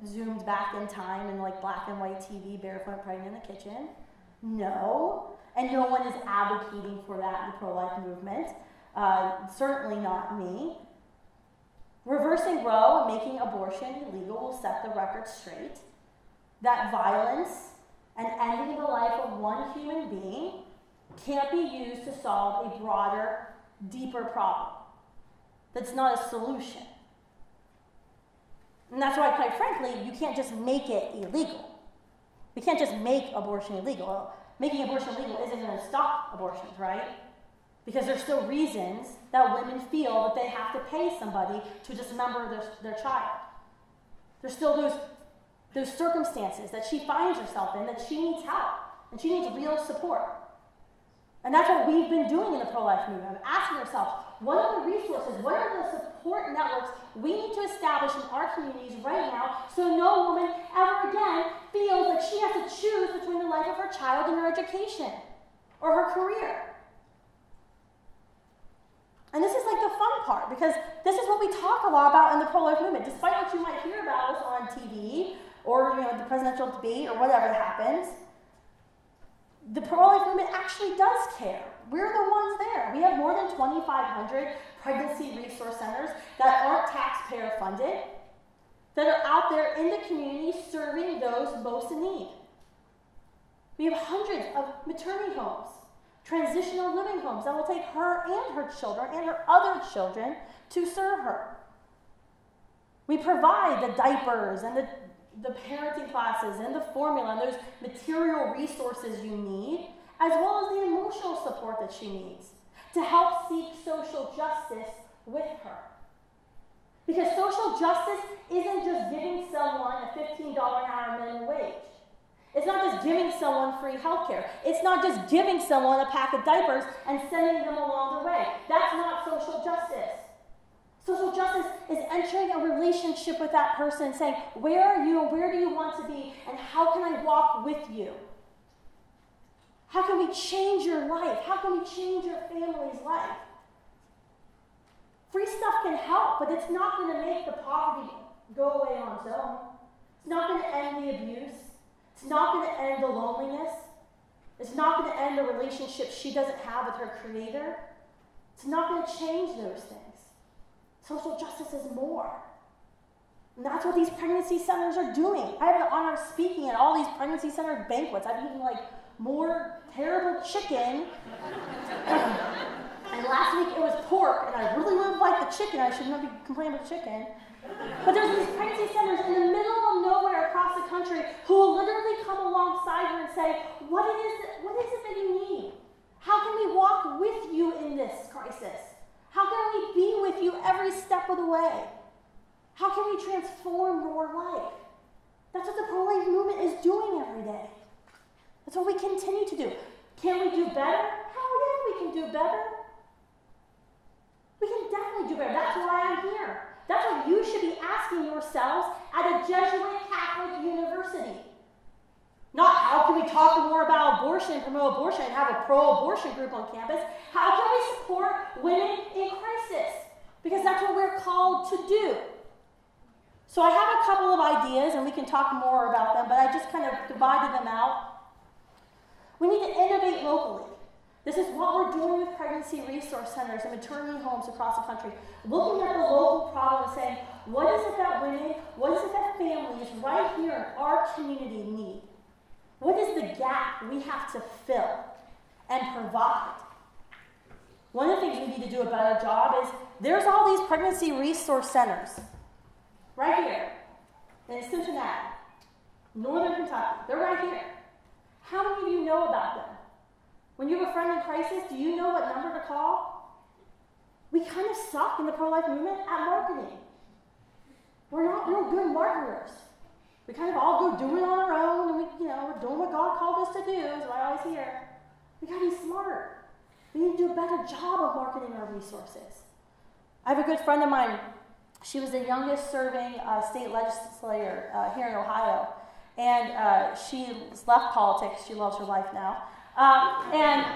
zoomed back in time and black and white TV, barefoot, pregnant in the kitchen? No. And no one is advocating for that in the pro-life movement. Certainly not me. Reversing Roe and making abortion illegal will set the record straight. That violence and ending the life of one human being can't be used to solve a broader, deeper problem. That's not a solution. And that's why, quite frankly, you can't just make it illegal. We can't just make abortion illegal. Making abortion legal isn't going to stop abortions, right? Because there's still reasons that women feel that they have to pay somebody to dismember their child. There's still those circumstances that she finds herself in that she needs help, and she needs real support. And that's what we've been doing in the pro-life movement, asking ourselves, what are the resources, what are the support networks we need to establish in our communities right now so no woman ever again feels like she has to choose between the life of her child and her education or her career. And this is the fun part, because this is what we talk a lot about in the pro-life movement. Despite what you might hear about us on TV or the presidential debate or whatever happens, the pro-life movement actually does care. We're the ones there. We have more than 2,500 pregnancy resource centers that aren't taxpayer funded, that are out there in the community serving those most in need. We have hundreds of maternity homes, transitional living homes that will take her and her children and her other children to serve her. We provide the diapers and the parenting classes and the formula and those material resources you need, as well as the emotional support that she needs to help seek social justice with her. Because social justice isn't just giving someone a $15 an hour minimum wage. It's not just giving someone free health care. It's not just giving someone a pack of diapers and sending them along the way. That's not social justice. Social justice is entering a relationship with that person, saying, where are you and where do you want to be, and how can I walk with you? How can we change your life? How can we change your family's life? Free stuff can help, but it's not going to make the poverty go away on its own. It's not going to end the abuse. It's not going to end the loneliness. It's not going to end the relationship she doesn't have with her creator. It's not going to change those things. Social justice is more. And that's what these pregnancy centers are doing. I have the honor of speaking at all these pregnancy center banquets. I've eaten more terrible chicken. And last week it was pork, and I really would have liked the chicken. I should not be complaining about chicken. But there's these pregnancy centers in the middle of nowhere across the country who will literally come alongside her and say, what is it that you need? How can we walk with you in this crisis? How can we be with you every step of the way? How can we transform your life? That's what the pro-life movement is doing every day. That's what we continue to do. Can we do better? Hell yeah, we can do better. We can definitely do better. That's why I'm here. That's what you should be asking yourselves at a Jesuit Catholic university. Not how can we talk more about abortion, promote abortion, and have a pro-abortion group on campus. How can we support women in crisis? Because that's what we're called to do. So I have a couple of ideas, and we can talk more about them, but I just kind of divided them out. We need to innovate locally. This is what we're doing with pregnancy resource centers and maternity homes across the country. Looking at the local problem and saying, what is it that women, what is it that families right here in our community need? What is the gap we have to fill and provide? One of the things we need to do a better job is, there's all these pregnancy resource centers right here in Cincinnati, Northern Kentucky. They're right here. How many of you know about them? When you have a friend in crisis, do you know what number to call? We kind of suck in the pro-life movement at marketing. We're not real good marketers. We kind of all go do it on our own, and we're doing what God called us to do, is what I always hear. We gotta be smart. We need to do a better job of marketing our resources. I have a good friend of mine. She was the youngest serving state legislator here in Ohio. And she left politics. She loves her life now. And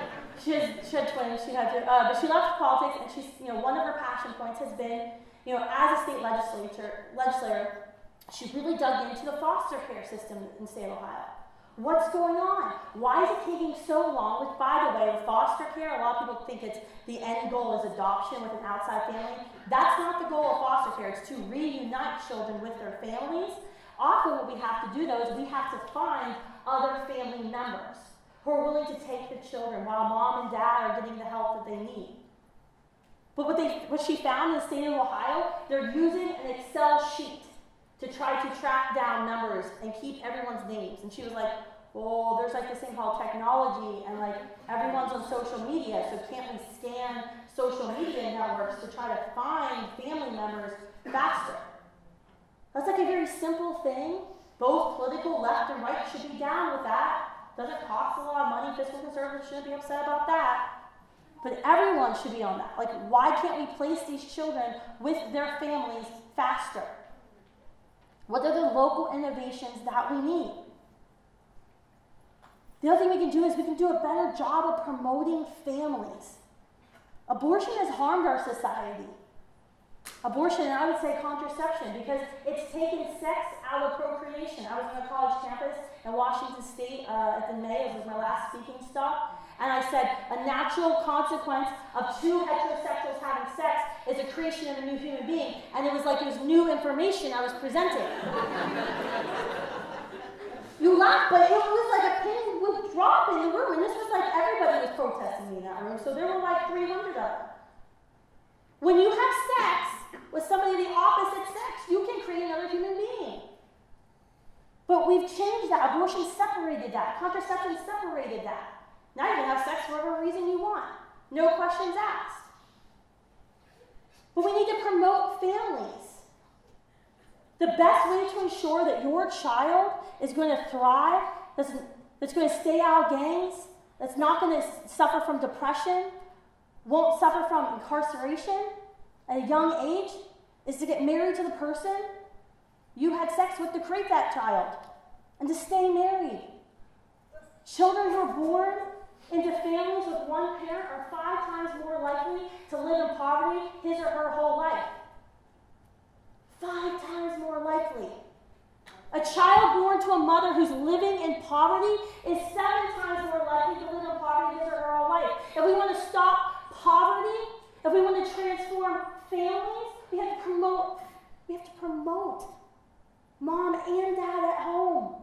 she had twins. But she left politics, and she's, one of her passion points has been, as a state legislator, she really dug into the foster care system in the state of Ohio. What's going on? Why is it taking so long? Which, by the way, with foster care, a lot of people think it's the end goal is adoption with an outside family. That's not the goal of foster care. It's to reunite children with their families. Often what we have to do, though, is we have to find other family members who are willing to take the children while mom and dad are getting the help that they need. But what she found in the state of Ohio, they're using an Excel sheet to try to track down numbers and keep everyone's names. And she was like, well, there's like this thing called technology, and like everyone's on social media, so can't we scan social media networks to try to find family members faster? That's like a very simple thing. Both political, left and right, should be down with that. Doesn't cost a lot of money. Fiscal conservatives shouldn't be upset about that. But everyone should be on that. Like, why can't we place these children with their families faster? What are the local innovations that we need? The other thing we can do is we can do a better job of promoting families. Abortion has harmed our society. Abortion, and I would say contraception, because it's taken sex out of procreation. I was on a college campus in Washington State at the May. It was my last speaking stop. And I said, a natural consequence of two heterosexuals having sex is the creation of a new human being. And it was like it was new information I was presenting. You laugh, but it was like a pin would drop in the room. And this was like everybody was protesting me in that room. So there were like 300 of them. When you have sex with somebody of the opposite sex, you can create another human being. But we've changed that. Abortion separated that. Contraception separated that. Now you can have sex for whatever reason you want. No questions asked. But we need to promote families. The best way to ensure that your child is going to thrive, that's going to stay out of gangs, that's not going to suffer from depression, won't suffer from incarceration at a young age, is to get married to the person you had sex with to create that child, and to stay married. Children who are born into families with one parent are 5 times more likely to live in poverty his or her whole life. 5 times more likely. A child born to a mother who's living in poverty is 7 times more likely to live in poverty his or her whole life. If we want to stop poverty, if we want to transform families, we have to promote mom and dad at home.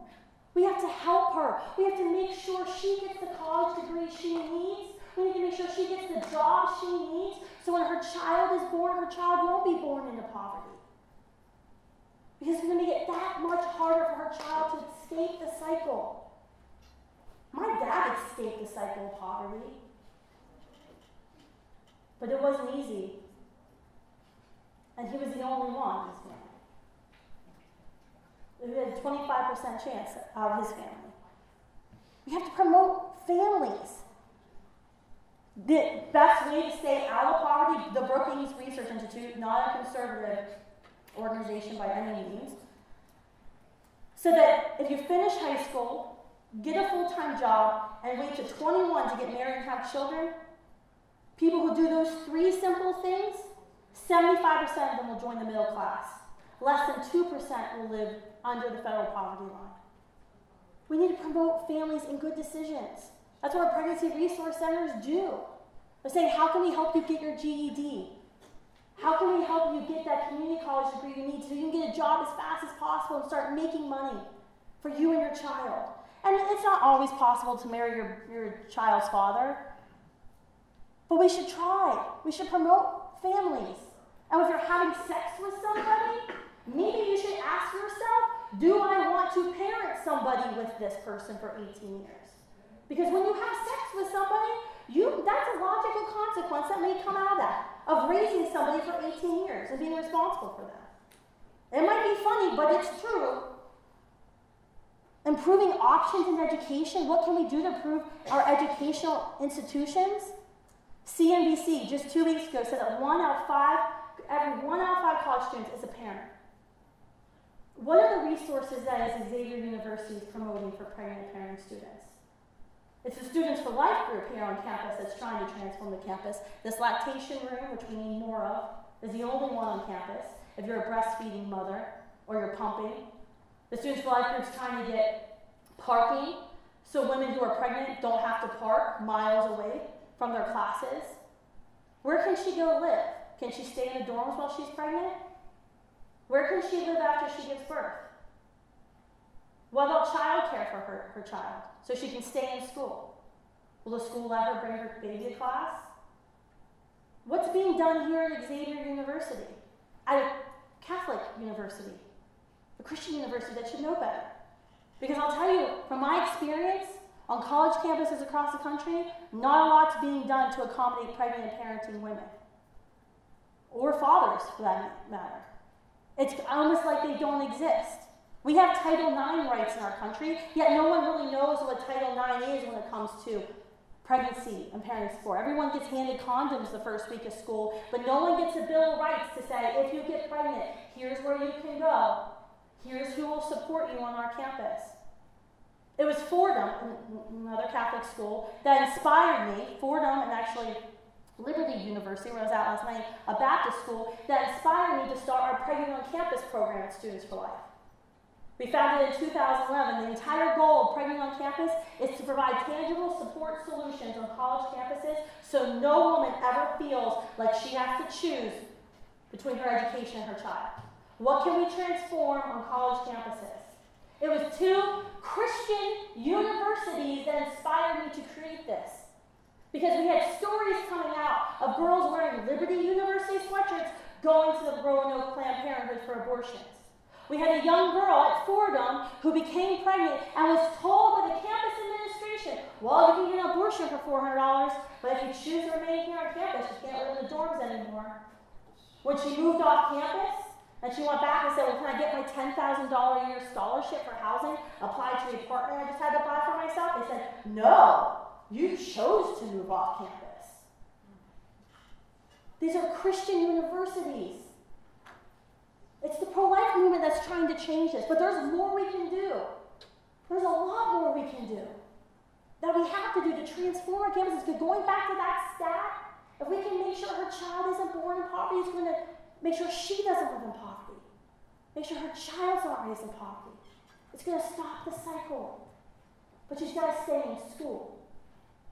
We have to help her. We have to make sure she gets the college degree she needs. We need to make sure she gets the job she needs, so when her child is born, her child won't be born into poverty. Because it's going to make it that much harder for her child to escape the cycle. My dad escaped the cycle of poverty. But it wasn't easy. And he was the only one in his family. We had a 25% chance of his family. We have to promote families. The best way to stay out of poverty, the Brookings Research Institute, not a conservative organization by any means, so that if you finish high school, get a full-time job, and wait to 21 to get married and have children, people who do those 3 simple things, 75% of them will join the middle class. Less than 2% will live under the federal poverty line. We need to promote families and good decisions. That's what our pregnancy resource centers do. They're saying, how can we help you get your GED? How can we help you get that community college degree you need so you can get a job as fast as possible and start making money for you and your child? And it's not always possible to marry your child's father, but we should try. We should promote families. And if you're having sex with somebody, maybe you should ask yourself, do I want to parent somebody with this person for 18 years? Because when you have sex with somebody, that's a logical consequence that may come out of that, of raising somebody for 18 years and being responsible for them. It might be funny, but it's true. Improving options in education. What can we do to improve our educational institutions? CNBC just 2 weeks ago said that every 1 out of 5 college students is a parent. What are the resources that Xavier University is promoting for pregnant parent students? It's the Students for Life group here on campus that's trying to transform the campus. This lactation room, which we need more of, is the only one on campus if you're a breastfeeding mother or you're pumping. The Students for Life group is trying to get parking so women who are pregnant don't have to park miles away from their classes. Where can she go live? Can she stay in the dorms while she's pregnant? Where can she live after she gives birth? What about childcare for her child so she can stay in school? Will the school let her bring her baby to class? What's being done here at Xavier University? At a Catholic university, a Christian university that should know better. Because I'll tell you, from my experience on college campuses across the country, not a lot's being done to accommodate pregnant and parenting women. Or fathers, for that matter. It's almost like they don't exist. We have Title IX rights in our country, yet no one really knows what Title IX is when it comes to pregnancy and parenting support. Everyone gets handed condoms the first week of school, but no one gets a bill of rights to say, if you get pregnant, here's where you can go. Here's who will support you on our campus. It was Fordham, another Catholic school, that inspired me, Fordham and actually Liberty University, where I was at last night, a Baptist school, that inspired me to start our Pregnant on Campus program at Students for Life. We founded it in 2011. The entire goal of Pregnant on Campus is to provide tangible support solutions on college campuses so no woman ever feels like she has to choose between her education and her child. What can we transform on college campuses? It was 2 Christian universities that inspired me to create this. Because we had stories coming out of girls wearing Liberty University sweatshirts going to the Roanoke Planned Parenthood for abortions. We had a young girl at Fordham who became pregnant and was told by the campus administration, well, you can get an abortion for $400, but if you choose to remain here on campus, you can't live in the dorms anymore. When she moved off campus, and she went back and said, well, can I get my $10,000 a year scholarship for housing applied to the apartment I just had to buy for myself? They said, no, you chose to move off campus. These are Christian universities. It's the pro-life movement that's trying to change this, but there's more we can do. There's a lot more we can do that we have to do to transform our campuses. Because going back to that stat, if we can make sure her child isn't born in poverty, it's going to make sure she doesn't live in poverty. Make sure her child's not raised in poverty. It's going to stop the cycle. But she's got to stay in school.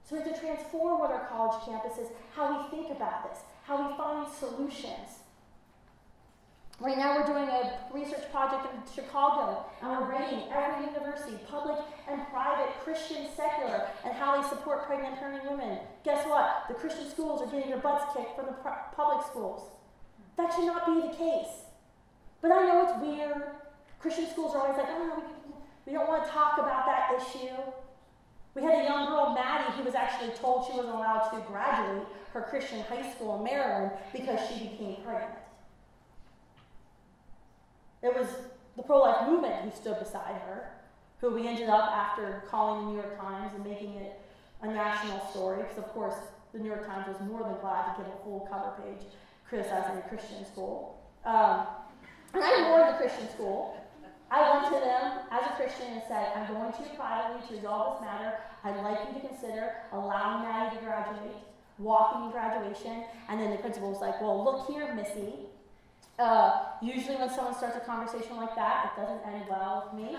So we have to transform what our college campuses, how we think about this, how we find solutions. Right now we're doing a research project in Chicago, and we're rating every university, public and private, Christian, secular, and how they support pregnant and parenting women. Guess what? The Christian schools are getting their butts kicked from the public schools. That should not be the case. But I know it's weird. Christian schools are always like, oh, we don't want to talk about that issue. We had a young girl, Maddie, who was actually told she wasn't allowed to graduate her Christian high school in Maryland because she became pregnant. It was the pro-life movement who stood beside her, who we ended up, after calling the New York Times and making it a national story, because of course the New York Times was more than glad to give a full cover page criticizing a Christian school. And I didn't go to the Christian school. I went to them as a Christian and said, I'm going to you privately to resolve this matter. I'd like you to consider allowing Maddie to graduate, walking in graduation. And then the principal was like, well, look here, Missy. Usually when someone starts a conversation like that, it doesn't end well with me.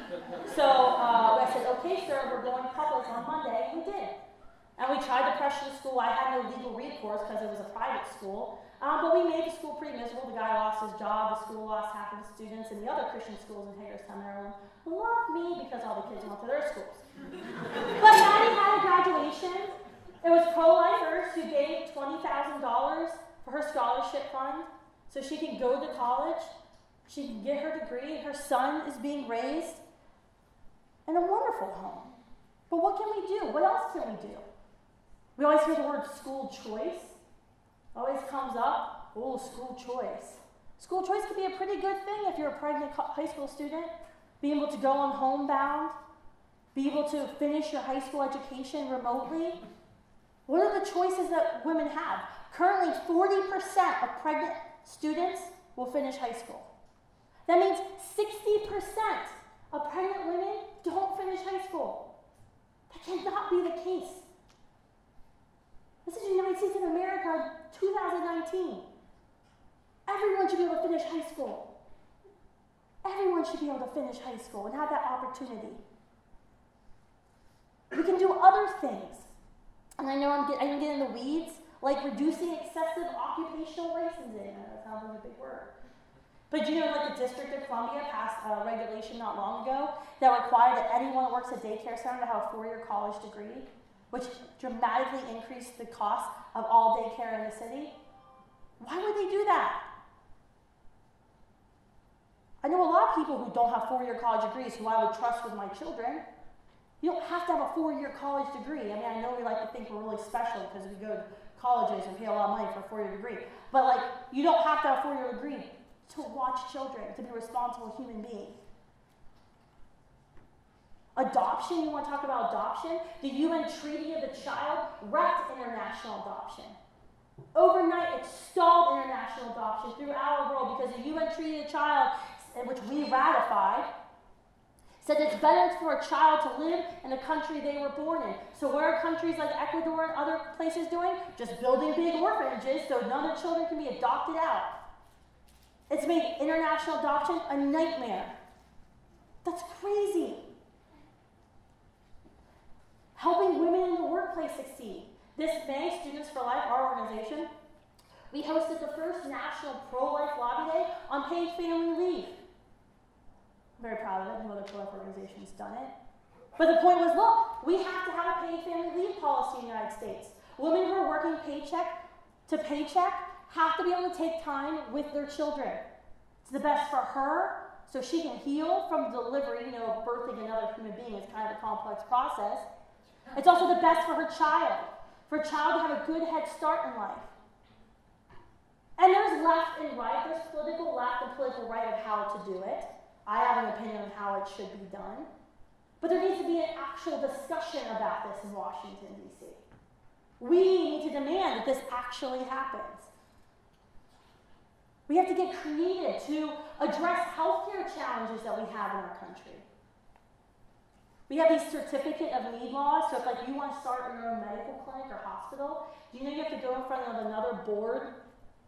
So I said, okay, sir, we're going public on Monday. And we did. And we tried to pressure the school. I had no legal recourse because it was a private school. But we made the school pretty miserable. The guy lost his job. The school lost half of the students. And the other Christian schools in Hagerstown, Maryland, loved me because all the kids went to their schools. But Maddie had a graduation. It was pro-lifers who gave $20,000 for her scholarship fund so she can go to college. She can get her degree. Her son is being raised in a wonderful home. But what can we do? What else can we do? We always hear the word school choice. Always comes up, oh, school choice. School choice could be a pretty good thing if you're a pregnant high school student, being able to go on homebound be able to finish your high school education remotely? What are the choices that women have? Currently, 40% of pregnant students will finish high school. That means 60% of pregnant women don't finish high school. That cannot be the case. This is the United States of America, 2019. Everyone should be able to finish high school. Everyone should be able to finish high school and have that opportunity. We can do other things. And I know I can get in the weeds, like reducing excessive occupational licensing. That sounds like a big word. But you know, like the District of Columbia passed a regulation not long ago that required that anyone that works at a daycare center to have a 4-year college degree, which dramatically increased the cost of all daycare in the city. Why would they do that? I know a lot of people who don't have 4-year college degrees who I would trust with my children. You don't have to have a 4-year college degree. I mean, I know we like to think we're really special because we go to colleges and pay a lot of money for a 4-year degree. But like, you don't have to have a 4-year degree to watch children, to be a responsible human being. Adoption, you want to talk about adoption? The UN Treaty of the Child wrecked international adoption. Overnight, it stalled international adoption throughout the world because the UN Treaty of the Child, which we ratified, said it's better for a child to live in the country they were born in. So what are countries like Ecuador and other places doing? Just building big orphanages so none of the children can be adopted out. It's made international adoption a nightmare. That's crazy. Helping women in the workplace succeed. This May, Students for Life, our organization, we hosted the first National Pro-Life Lobby Day on paid family leave. I'm very proud of it. No other pro-life organization's done it. But the point was, look, we have to have a paid family leave policy in the United States. Women who are working paycheck to paycheck have to be able to take time with their children. It's the best for her, so she can heal from delivery. You know, birthing another human being is kind of a complex process. It's also the best for her child, for a child to have a good head start in life. And there's left and right. There's political left and political right of how to do it. I have an opinion on how it should be done. But there needs to be an actual discussion about this in Washington, D.C. We need to demand that this actually happens. We have to get creative to address healthcare challenges that we have in our country. We have these certificate of need laws, so if like you want to start your own medical clinic or hospital, do you know you have to go in front of another board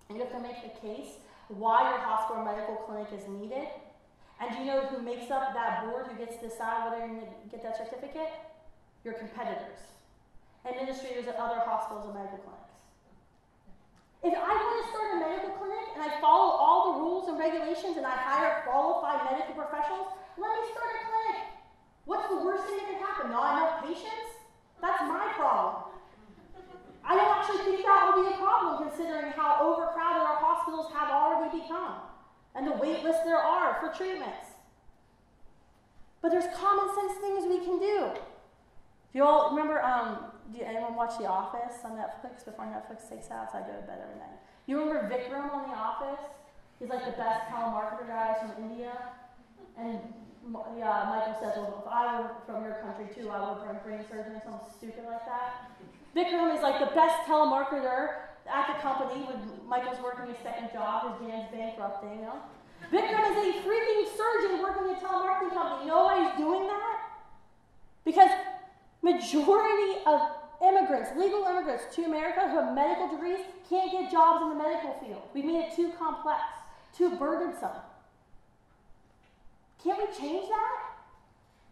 and you have to make the case why your hospital or medical clinic is needed? And do you know who makes up that board, who gets to decide whether you're going to get that certificate? Your competitors, administrators at other hospitals and medical clinics. If I want to start a medical clinic and I follow all the rules and regulations and I hire qualified medical professionals, let me start a clinic. What's the worst thing that can happen? Not enough patients? That's my problem. I don't actually think that will be a problem considering how overcrowded our hospitals have already become and the wait lists there are for treatments. But there's common sense things we can do. Do you all remember, did anyone watch The Office on Netflix before Netflix takes out? So I go to bed every night. You remember Vikram on The Office? He's like the best telemarketer guy from India. And yeah, Michael says, well, if I were from your country too, I would run brain surgery or something stupid like that. Vikram is like the best telemarketer at the company when Michael's working his second job, his man's bankrupting, you know. Vikram is a freaking surgeon working in a telemarketing company. You know why he's doing that? Because majority of immigrants, legal immigrants to America who have medical degrees can't get jobs in the medical field. We've made it too complex, too burdensome. Can't we change that?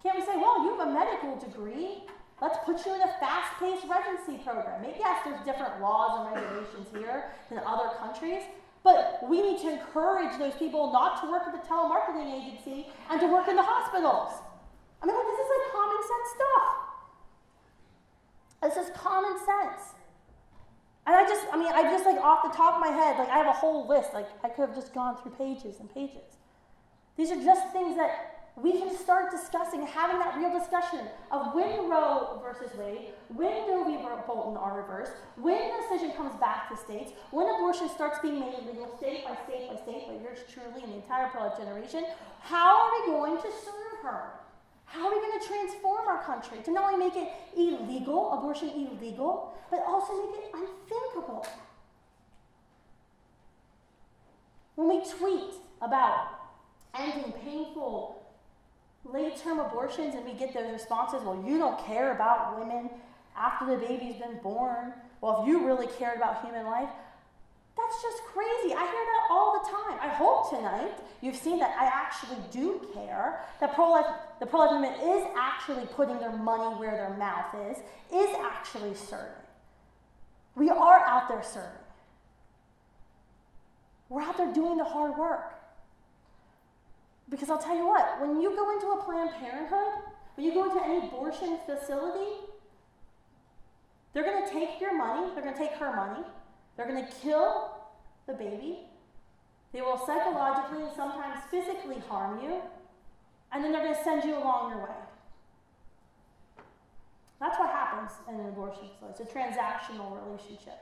Can't we say, well, you have a medical degree. Let's put you in a fast-paced residency program. Maybe, yes, there's different laws and regulations here than other countries, but we need to encourage those people not to work at the telemarketing agency and to work in the hospitals. I mean, this is like common sense stuff. This is common sense. And I just like off the top of my head, like I have a whole list. Like I could have just gone through pages and pages. These are just things that we can start discussing, having that real discussion of when Roe versus Wade, when Doe v. Bolton are reversed, when the decision comes back to states, when abortion starts being made illegal state by state by state by yours truly and the entire pro-life generation, how are we going to serve her? How are we going to transform our country to not only make it illegal, abortion illegal, but also make it unthinkable? When we tweet about ending painful late-term abortions and we get those responses, well, you don't care about women after the baby's been born. Well, if you really cared about human life, that's just crazy. I hear that all the time. I hope tonight you've seen that I actually do care, that the pro-life movement is actually putting their money where their mouth is actually serving. We are out there serving. We're out there doing the hard work. Because I'll tell you what, when you go into a Planned Parenthood, when you go into any abortion facility, they're going to take your money, they're going to take her money, they're going to kill the baby, they will psychologically and sometimes physically harm you, and then they're going to send you along your way. That's what happens in an abortion facility. It's a transactional relationship.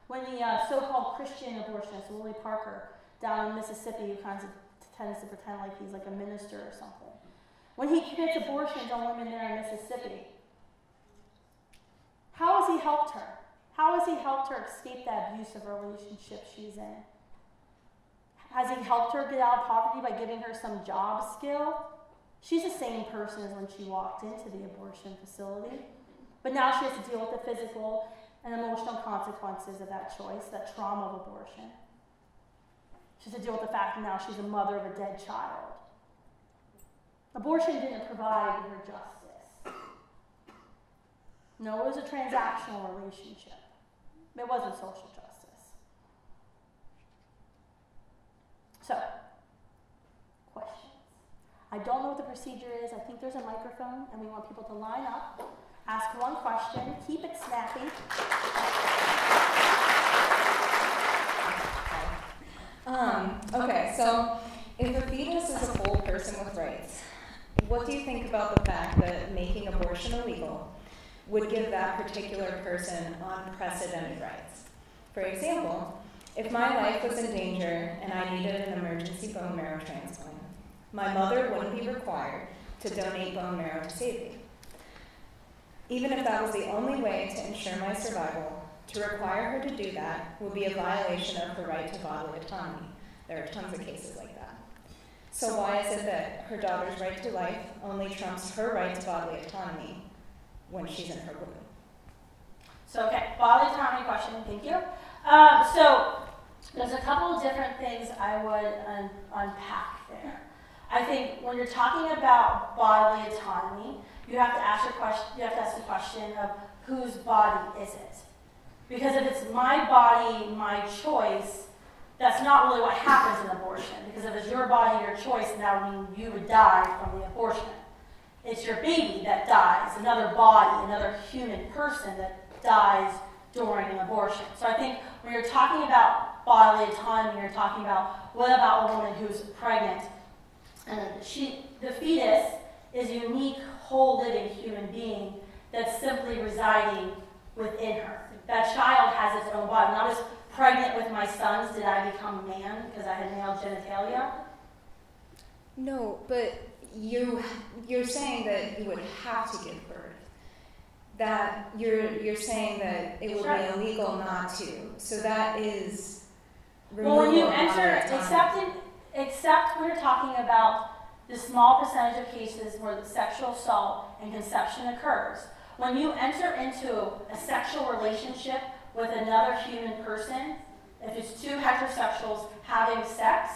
When the so-called Christian abortionist, Willie Parker, down in Mississippi, who kind of tends to pretend like he's like a minister or something, when he commits abortions on women there in Mississippi, how has he helped her? How has he helped her escape that abusive relationship she's in? Has he helped her get out of poverty by giving her some job skill? She's the same person as when she walked into the abortion facility. But now she has to deal with the physical and emotional consequences of that choice, that trauma of abortion. She has to deal with the fact that now she's a mother of a dead child. Abortion didn't provide her justice. No, it was a transactional relationship. It wasn't social justice. So, questions. I don't know what the procedure is. I think there's a microphone, and we want people to line up, ask one question, keep it snappy. Okay, so if a fetus is a full person with rights, what do you think about the fact that making abortion illegal would give that particular person unprecedented rights? For example, if my life was in danger and I needed an emergency bone marrow transplant, my mother wouldn't be required to donate bone marrow to save me. Even if that was the only way to ensure my survival, to require her to do that would be a violation of her right to bodily autonomy. There are tons of cases like that. So why is it that her daughter's right to life only trumps her right to bodily autonomy when she's in her womb? So, okay, bodily autonomy question, thank you. So, there's a couple of different things I would unpack there. I think when you're talking about bodily autonomy, you have to ask the question of whose body is it? Because if it's my body, my choice, that's not really what happens in abortion. Because if it's your body, your choice, that would mean you would die from the abortion. It's your baby that dies, another body, another human person that dies during an abortion. So I think when you're talking about bodily autonomy, you're talking about what about a woman who's pregnant? And the fetus is a unique, whole living human being that's simply residing within her. That child has its own body. When I was pregnant with my sons, did I become a man because I had male genitalia? No, but you're saying that you would have to give birth. That you're saying that it would be illegal not to. So that is well, when you enter, except we're talking about the small percentage of cases where the sexual assault and conception occurs. When you enter into a sexual relationship with another human person, if it's two heterosexuals having sex,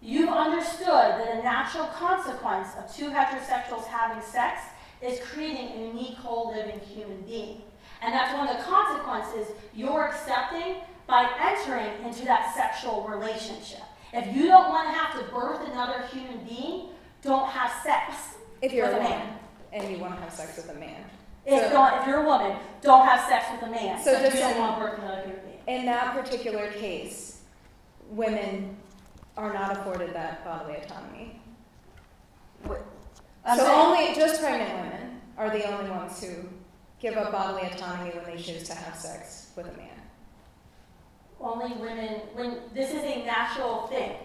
you've understood that a natural consequence of two heterosexuals having sex is creating a unique, whole living human being. And that's one of the consequences you're accepting by entering into that sexual relationship. If you don't want to have to birth another human being, don't have sex if you're with a a woman man. And you want to have sex with a man. If you're a woman, don't have sex with a man. So if you don't want to birth another human being. In that particular case, women are not afforded that bodily autonomy. So only just pregnant women are the only ones who give up bodily autonomy when they choose to have sex with a man. Only women, when this is a natural thing.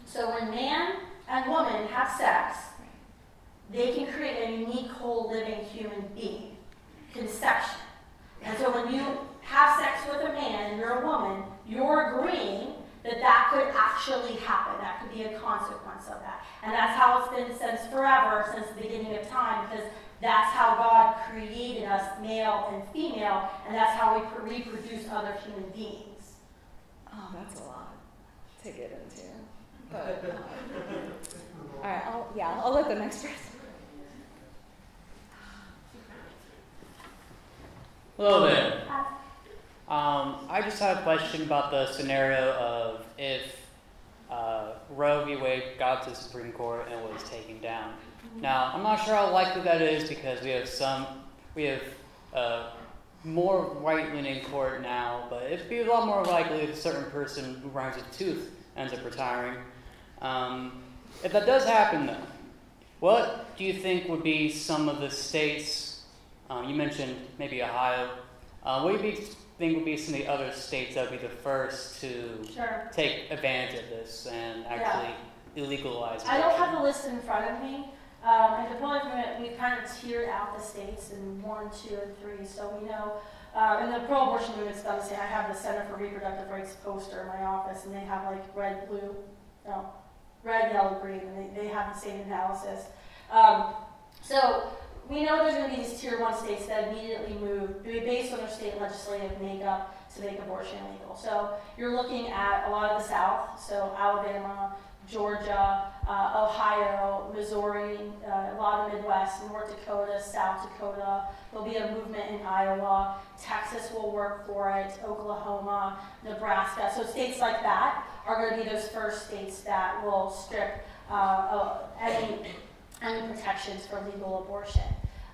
So when man and woman have sex, they can create a unique, whole, living human being. Conception. And so when you have sex with a man and you're a woman, you're agreeing that that could actually happen. That could be a consequence of that. And that's how it's been since forever, since the beginning of time, because that's how God created us, male and female, and that's how we reproduce other human beings. Oh, that's a lot to get into. But, all right, I'll let the next person. Hello there. I just had a question about the scenario of if Roe v. Wade got to the Supreme Court and was taken down. Now, I'm not sure how likely that is because we have more right-leaning court now, but it'd be a lot more likely if a certain person who rhymes with tooth ends up retiring. If that does happen, though, what do you think would be some of the states? You mentioned maybe Ohio. What do you think would be some of the other states that would be the first to take advantage of this and actually illegalize it? I don't have the list in front of me. And to pull it from it, we've kind of tiered out the states in 1, 2, and 3. So we know, and the pro-abortion movement's done the same. I have the Center for Reproductive Rights poster in my office, and they have like red, yellow, green, and they have the same analysis. So we know there's going to be these tier 1 states that immediately move based on their state legislative makeup to make abortion illegal. So you're looking at a lot of the South, so Alabama, Georgia, Ohio, Missouri, a lot of Midwest, North Dakota, South Dakota. There'll be a movement in Iowa. Texas will work for it, Oklahoma, Nebraska. So states like that are going to be those first states that will strip any protections for legal abortion.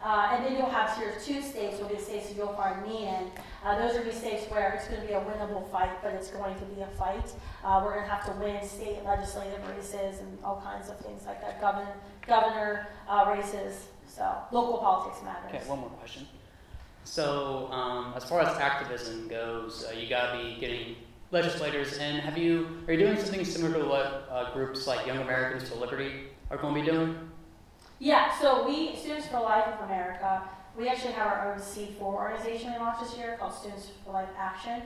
And then you'll have tier 2 states, will be the states that you'll find me in. Those are the states where it's going to be a winnable fight, but it's going to be a fight. We're going to have to win state legislative races and all kinds of things like that, governor races. So local politics matters. Okay, one more question. So as far as activism goes, you got to be getting legislators in. Are you doing something similar to what groups like Young Americans for Liberty are going to be doing? Yeah, so we, Students for Life of America, we actually have our own C4 organization we launched this year called Students for Life Action.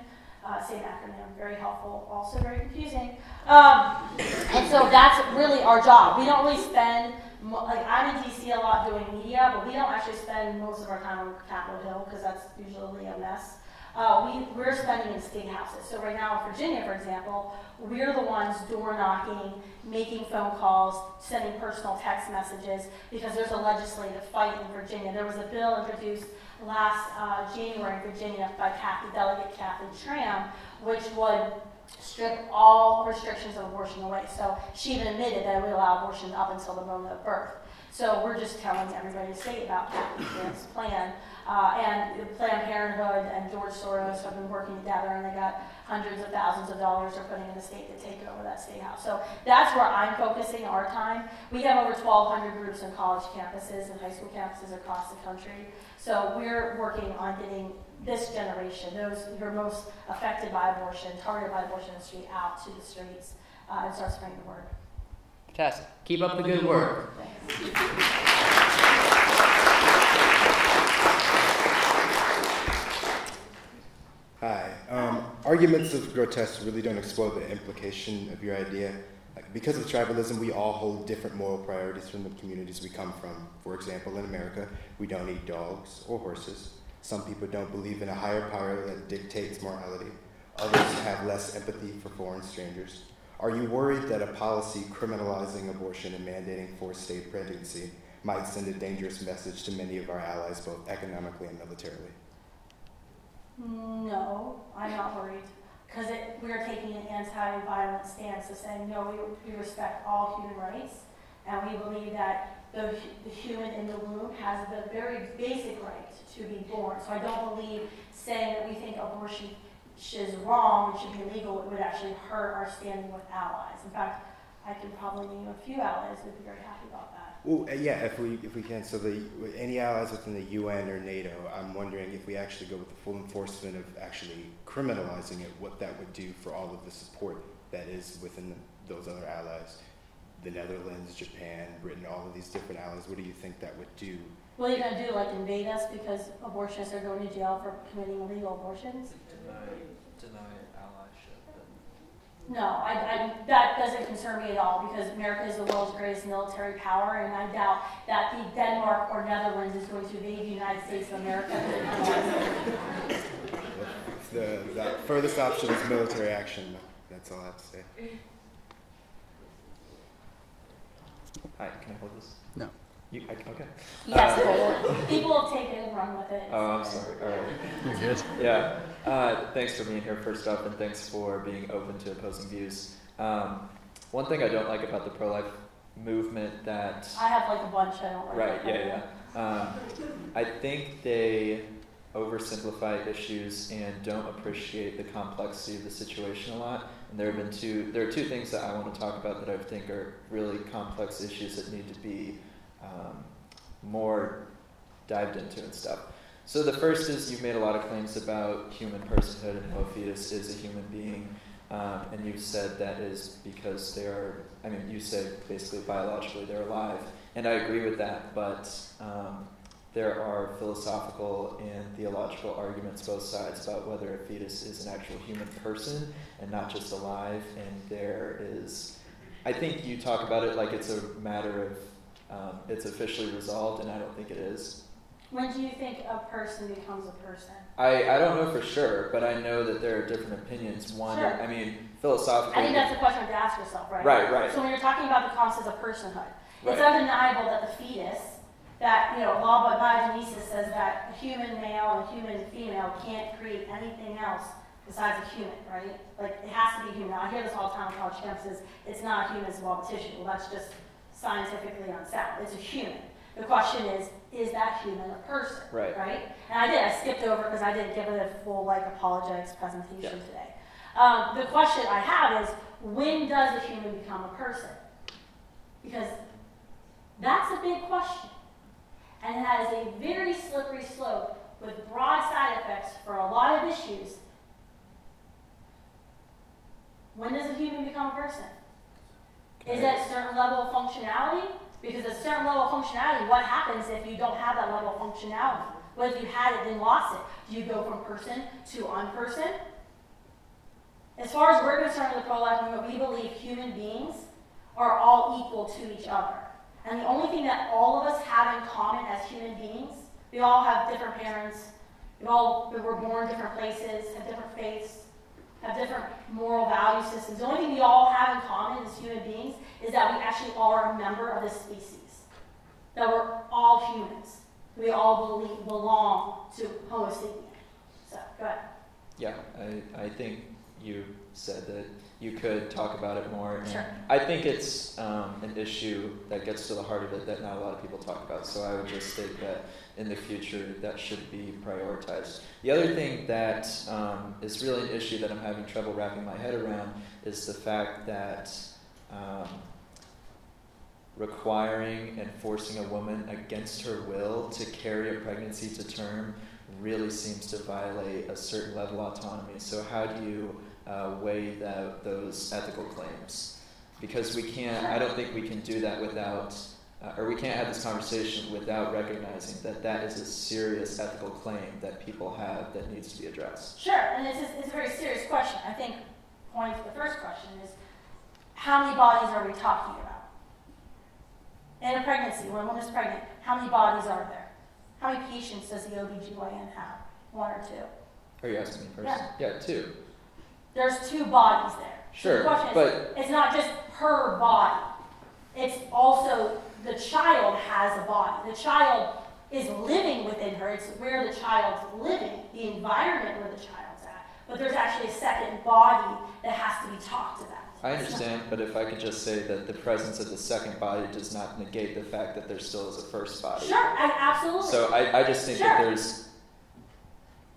Same acronym, very helpful, also very confusing. And so that's really our job. We don't really spend, I'm in DC a lot doing media, but we don't actually spend most of our time on Capitol Hill because that's usually a mess. We're spending in state houses. So right now in Virginia, for example, we're the ones door knocking, making phone calls, sending personal text messages because there's a legislative fight in Virginia. There was a bill introduced last January in Virginia by Delegate Kathy Tram, which would strip all restrictions of abortion away. So she even admitted that it would allow abortion up until the moment of birth. So we're just telling everybody to say about Kathy Tram's plan. And Planned Parenthood and George Soros have been working together, and they got hundreds of thousands of dollars they're putting in the state to take over that state house. So that's where I'm focusing our time. We have over 1,200 groups in college campuses and high school campuses across the country. So we're working on getting this generation, those who are most affected by abortion, targeted by the abortion industry, out to the streets and start spreading the word. Fantastic. Keep up the good work. Thanks. Hi. Arguments of grotesque really don't explore the implication of your idea. Because of tribalism, we all hold different moral priorities from the communities we come from. For example, in America, we don't eat dogs or horses. Some people don't believe in a higher power that dictates morality. Others have less empathy for foreign strangers. Are you worried that a policy criminalizing abortion and mandating forced state pregnancy might send a dangerous message to many of our allies, both economically and militarily? No, I'm not worried. Because we are taking an anti-violent stance of saying, no, we respect all human rights, and we believe that the human in the womb has the very basic right to be born. So I don't believe saying that we think abortion is wrong, it should be illegal, it would actually hurt our standing with allies. In fact, I can probably name a few allies who would be very happy about that. Well, yeah, if we can. So any allies within the UN or NATO, I'm wondering if we actually go with the full enforcement of actually criminalizing it, what that would do for all of the support that is within those other allies. the Netherlands, Japan, Britain, all of these different islands, what do you think that would do? What are you going to do, like invade us because abortionists are going to jail for committing illegal abortions? Deny allyship. No, that doesn't concern me at all because America is the world's greatest military power, and I doubt that the Denmark or Netherlands is going to invade the United States of America. The furthest option is military action. That's all I have to say. Hi, can I hold this? No. Okay. Yes, people have taken it and run with it. Oh, I'm sorry. All right. You're good. Yeah. Thanks for being here, first off, and thanks for being open to opposing views. One thing I don't like about the pro-life movement that... I have like a bunch I don't like. Right, yeah. I think they oversimplify issues and don't appreciate the complexity of the situation a lot. And there are two things that I want to talk about that I think are really complex issues that need to be more dived into and stuff. So the first is you've made a lot of claims about human personhood and how a fetus is a human being, and you've said that is because you said basically biologically they're alive, and I agree with that, but there are philosophical and theological arguments both sides about whether a fetus is an actual human person and not just alive, and there is, I think you talk about it like it's a matter of it's officially resolved, and I don't think it is. When do you think a person becomes a person? I don't know for sure, but I know that there are different opinions. One, sure. I mean, philosophically... I think that's the question to ask yourself, right? Right. So when you're talking about the concept of personhood, right. It's undeniable that the fetus, that, law by biogenesis says that a human male and a human female can't create anything else besides a human, right? Like, it has to be human. Now, I hear this all the time on college campuses, it's not a human, it's a wall of tissue. Well, that's just scientifically unsound. It's a human. The question is that human a person? Right. And I skipped over because I didn't give it a full apologetics presentation today. The question I have is, when does a human become a person? Because that's a big question. And it has a very slippery slope with broad side effects for a lot of issues. When does a human become a person? Is it a certain level of functionality? Because a certain level of functionality, what happens if you don't have that level of functionality? What if you had it then lost it? Do you go from person to unperson? As far as we're concerned with the pro-life movement, we believe human beings are all equal to each other. And the only thing that all of us have in common as human beings, we all have different parents, we were born in different places, have different faiths, have different moral value systems. The only thing we all have in common as human beings is that we actually are a member of this species. That we're all humans. We all belong to Homo sapien. So, go ahead. Yeah, I think you said that you could talk about it more. And sure. I think it's an issue that gets to the heart of it that not a lot of people talk about. So I would just state that in the future that should be prioritized. The other thing that is really an issue that I'm having trouble wrapping my head around is the fact that requiring and forcing a woman against her will to carry a pregnancy to term really seems to violate a certain level of autonomy. So how do you weigh those ethical claims? Because I don't think we can do that without, or we can't have this conversation without recognizing that that is a serious ethical claim that people have that needs to be addressed. Sure, and it's a very serious question. I think, pointing to the first question is, how many bodies are we talking about? In a pregnancy, when a woman is pregnant, how many bodies are there? How many patients does the OBGYN have? 1 or 2? Are you asking me first? Yeah, 2. There's 2 bodies there. Sure, so the question but it's not just her body. It's also the child has a body. The child is living within her. It's where the child's living, the environment where the child's at. But there's actually a second body that has to be talked about. I understand, but if I could just say that the presence of the second body does not negate the fact that there still is a first body. Sure, absolutely. So I just think that there's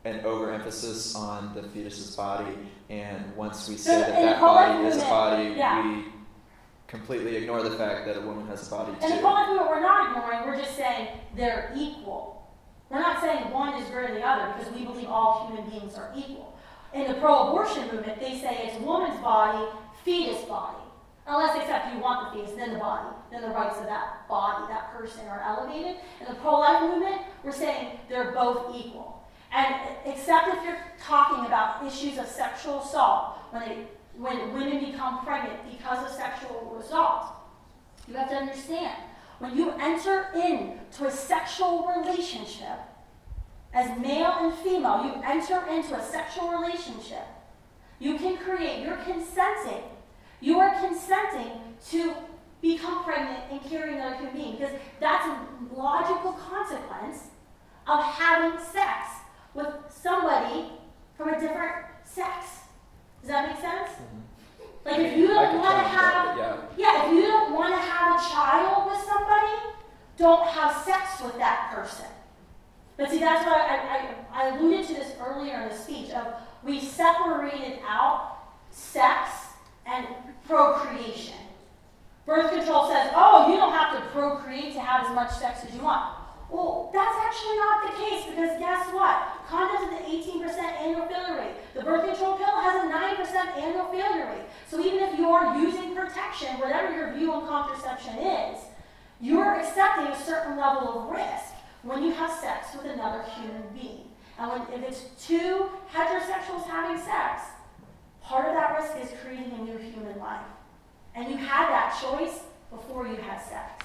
an overemphasis on the fetus's body, and once we say that body is a body, we completely ignore the fact that a woman has a body too. And the pro-life movement, we're not ignoring, we're just saying they're equal. We're not saying one is greater than the other because we believe all human beings are equal. In the pro-abortion movement, they say it's woman's body, fetus body. Unless except you want the fetus, then the body, then the rights of that body, that person are elevated. In the pro-life movement, we're saying they're both equal. And except if you're talking about issues of sexual assault, when women become pregnant because of sexual assault, you have to understand, when you enter into a sexual relationship, as male and female, you enter into a sexual relationship, you can create, you're consenting. You are consenting to become pregnant and carry another human being, because that's a logical consequence of having sex with somebody from a different sex. Does that make sense? Mm-hmm. Like if you don't want to have, if you don't want to have a child with somebody, don't have sex with that person. But see, that's why I alluded to this earlier in the speech of we separated out sex and procreation. Birth control says, oh, you don't have to procreate to have as much sex as you want. Well, that's actually not the case, because guess what? Condoms have an 18% annual failure rate. The birth control pill has a 9% annual failure rate. So even if you are using protection, whatever your view on contraception is, you're accepting a certain level of risk when you have sex with another human being. And if it's two heterosexuals having sex, part of that risk is creating a new human life. And you had that choice before you had sex.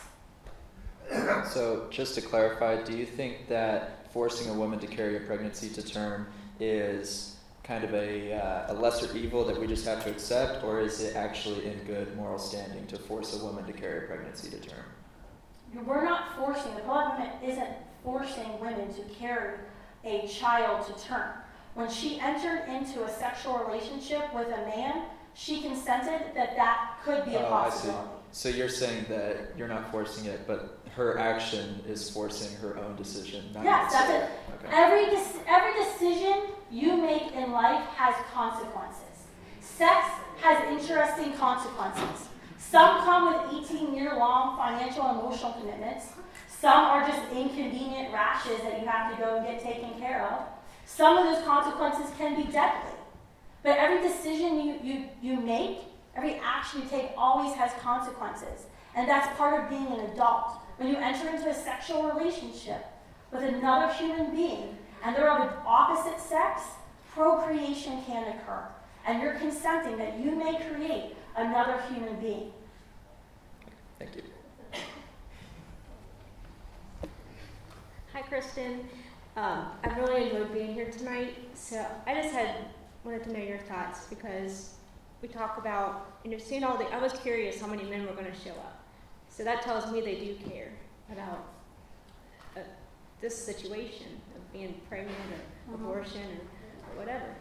So just to clarify, do you think that forcing a woman to carry a pregnancy to term is kind of a lesser evil that we just have to accept, or is it actually in good moral standing to force a woman to carry a pregnancy to term? We're not forcing, the pro-life movement isn't forcing women to carry a child to term. When she entered into a sexual relationship with a man, she consented that could be a possibility. I see. So you're saying that you're not forcing it, but her action is forcing her own decision. Yes, that's it. Okay. Every decision you make in life has consequences. Sex has interesting consequences. Some come with 18-year-long financial and emotional commitments. Some are just inconvenient rashes that you have to go and get taken care of. Some of those consequences can be deadly. But every decision you make, every action you take always has consequences. And that's part of being an adult. When you enter into a sexual relationship with another human being, and they're of an opposite sex, procreation can occur. And you're consenting that you may create another human being. Thank you. Hi, Kristan. I've really enjoyed being here tonight. So I just wanted to know your thoughts, because we talk about, seeing all I was curious how many men were going to show up. So that tells me they do care about this situation of being pregnant or abortion or whatever.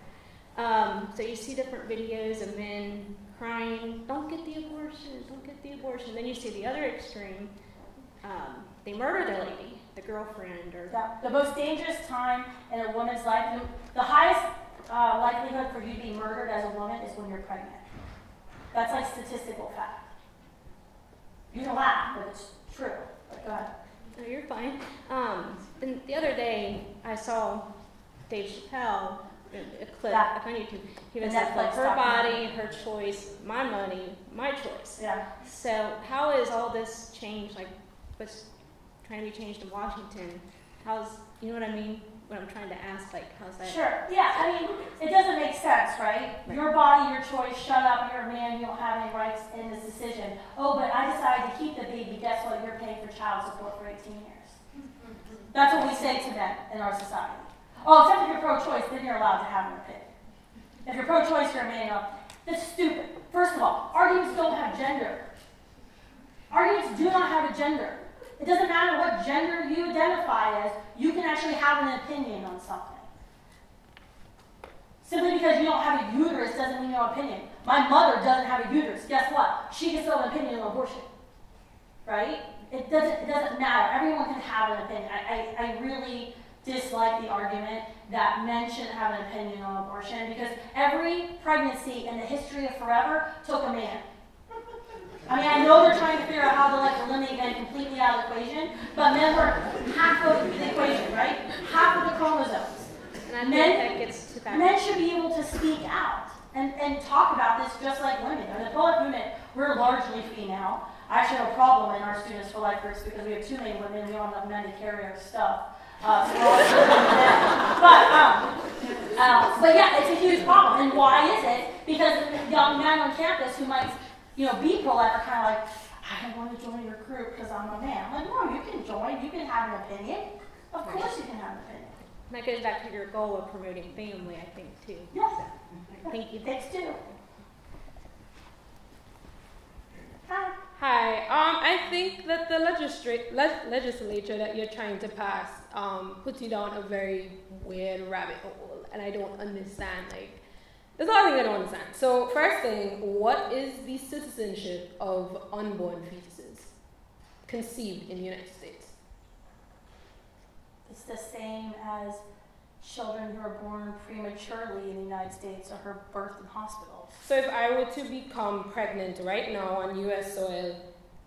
So you see different videos of men crying, don't get the abortion, don't get the abortion. Then you see the other extreme, they murder the lady, the girlfriend. The most dangerous time in a woman's life, the highest likelihood for you to be murdered as a woman is when you're pregnant. That's like statistical fact. You can laugh, but it's true. Go ahead. No, you're fine. And the other day, I saw Dave Chappelle, a clip on YouTube. He was like, her body, her choice, my money, my choice. Yeah. So how is all this changed, like what's trying to be changed in Washington? You know what I mean? What I'm trying to ask, like, how's that? Sure, yeah, I mean, it doesn't make sense, right? Your body, your choice, shut up, you're a man, you don't have any rights in this decision. Oh, but I decided to keep the baby, guess what? You're paying for child support for 18 years. That's what we say to men in our society. Oh, except if you're pro-choice, then you're allowed to have an opinion. If you're pro-choice, you're a man, that's stupid. First of all, arguments don't have gender. Arguments do not have a gender. It doesn't matter what gender you identify as, you can actually have an opinion on something. Simply because you don't have a uterus doesn't mean you have an opinion. My mother doesn't have a uterus. Guess what? She can still have an opinion on abortion. Right? It doesn't matter. Everyone can have an opinion. I really dislike the argument that men shouldn't have an opinion on abortion, because every pregnancy in the history of forever took a man. I mean, I know they're trying to figure out how to eliminate men completely out of the equation, but men were half of the equation, right? Half of the chromosomes. And I think that gets to that. Men should be able to speak out. and talk about this just like women. And the pro-life movement, we're largely female. I actually have a problem in our Students for Life groups because we have too many women. We don't have enough men to carry our stuff. But yeah, it's a huge problem. And why is it? Because young men on campus who might, be pro-life are kind of like, I don't want to join your group because I'm a man. I'm like, no, you can join. You can have an opinion. Of course you can have an opinion. That goes back to your goal of promoting family, I think, too. Yes. So, thank you. Thanks, too. Hi. Hi. I think that the legislature that you're trying to pass puts you down a very weird rabbit hole, and I don't understand. There's a lot of things I don't understand. So, first thing, what is the citizenship of unborn fetuses conceived in the United States? It's the same as children who are born prematurely in the United States or who are birthed in hospitals. So if I were to become pregnant right now on U.S. soil,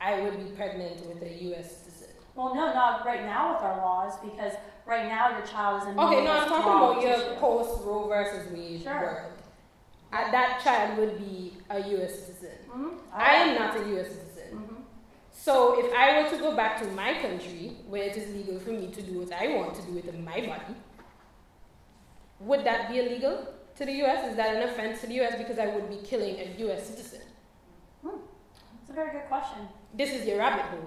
I would be pregnant with a U.S. citizen. Well, no, not right now with our laws, because right now your child is in Okay, no, I'm talking about your tissue. post-Roe versus Wade world. That child would be a U.S. citizen. Mm-hmm. I am not a U.S. citizen. Mm-hmm. So if I were to go back to my country, where it is legal for me to do what I want to do with my body, would that be illegal to the U.S.? Is that an offense to the U.S. because I would be killing a U.S. citizen? That's a very good question. This is your rabbit hole.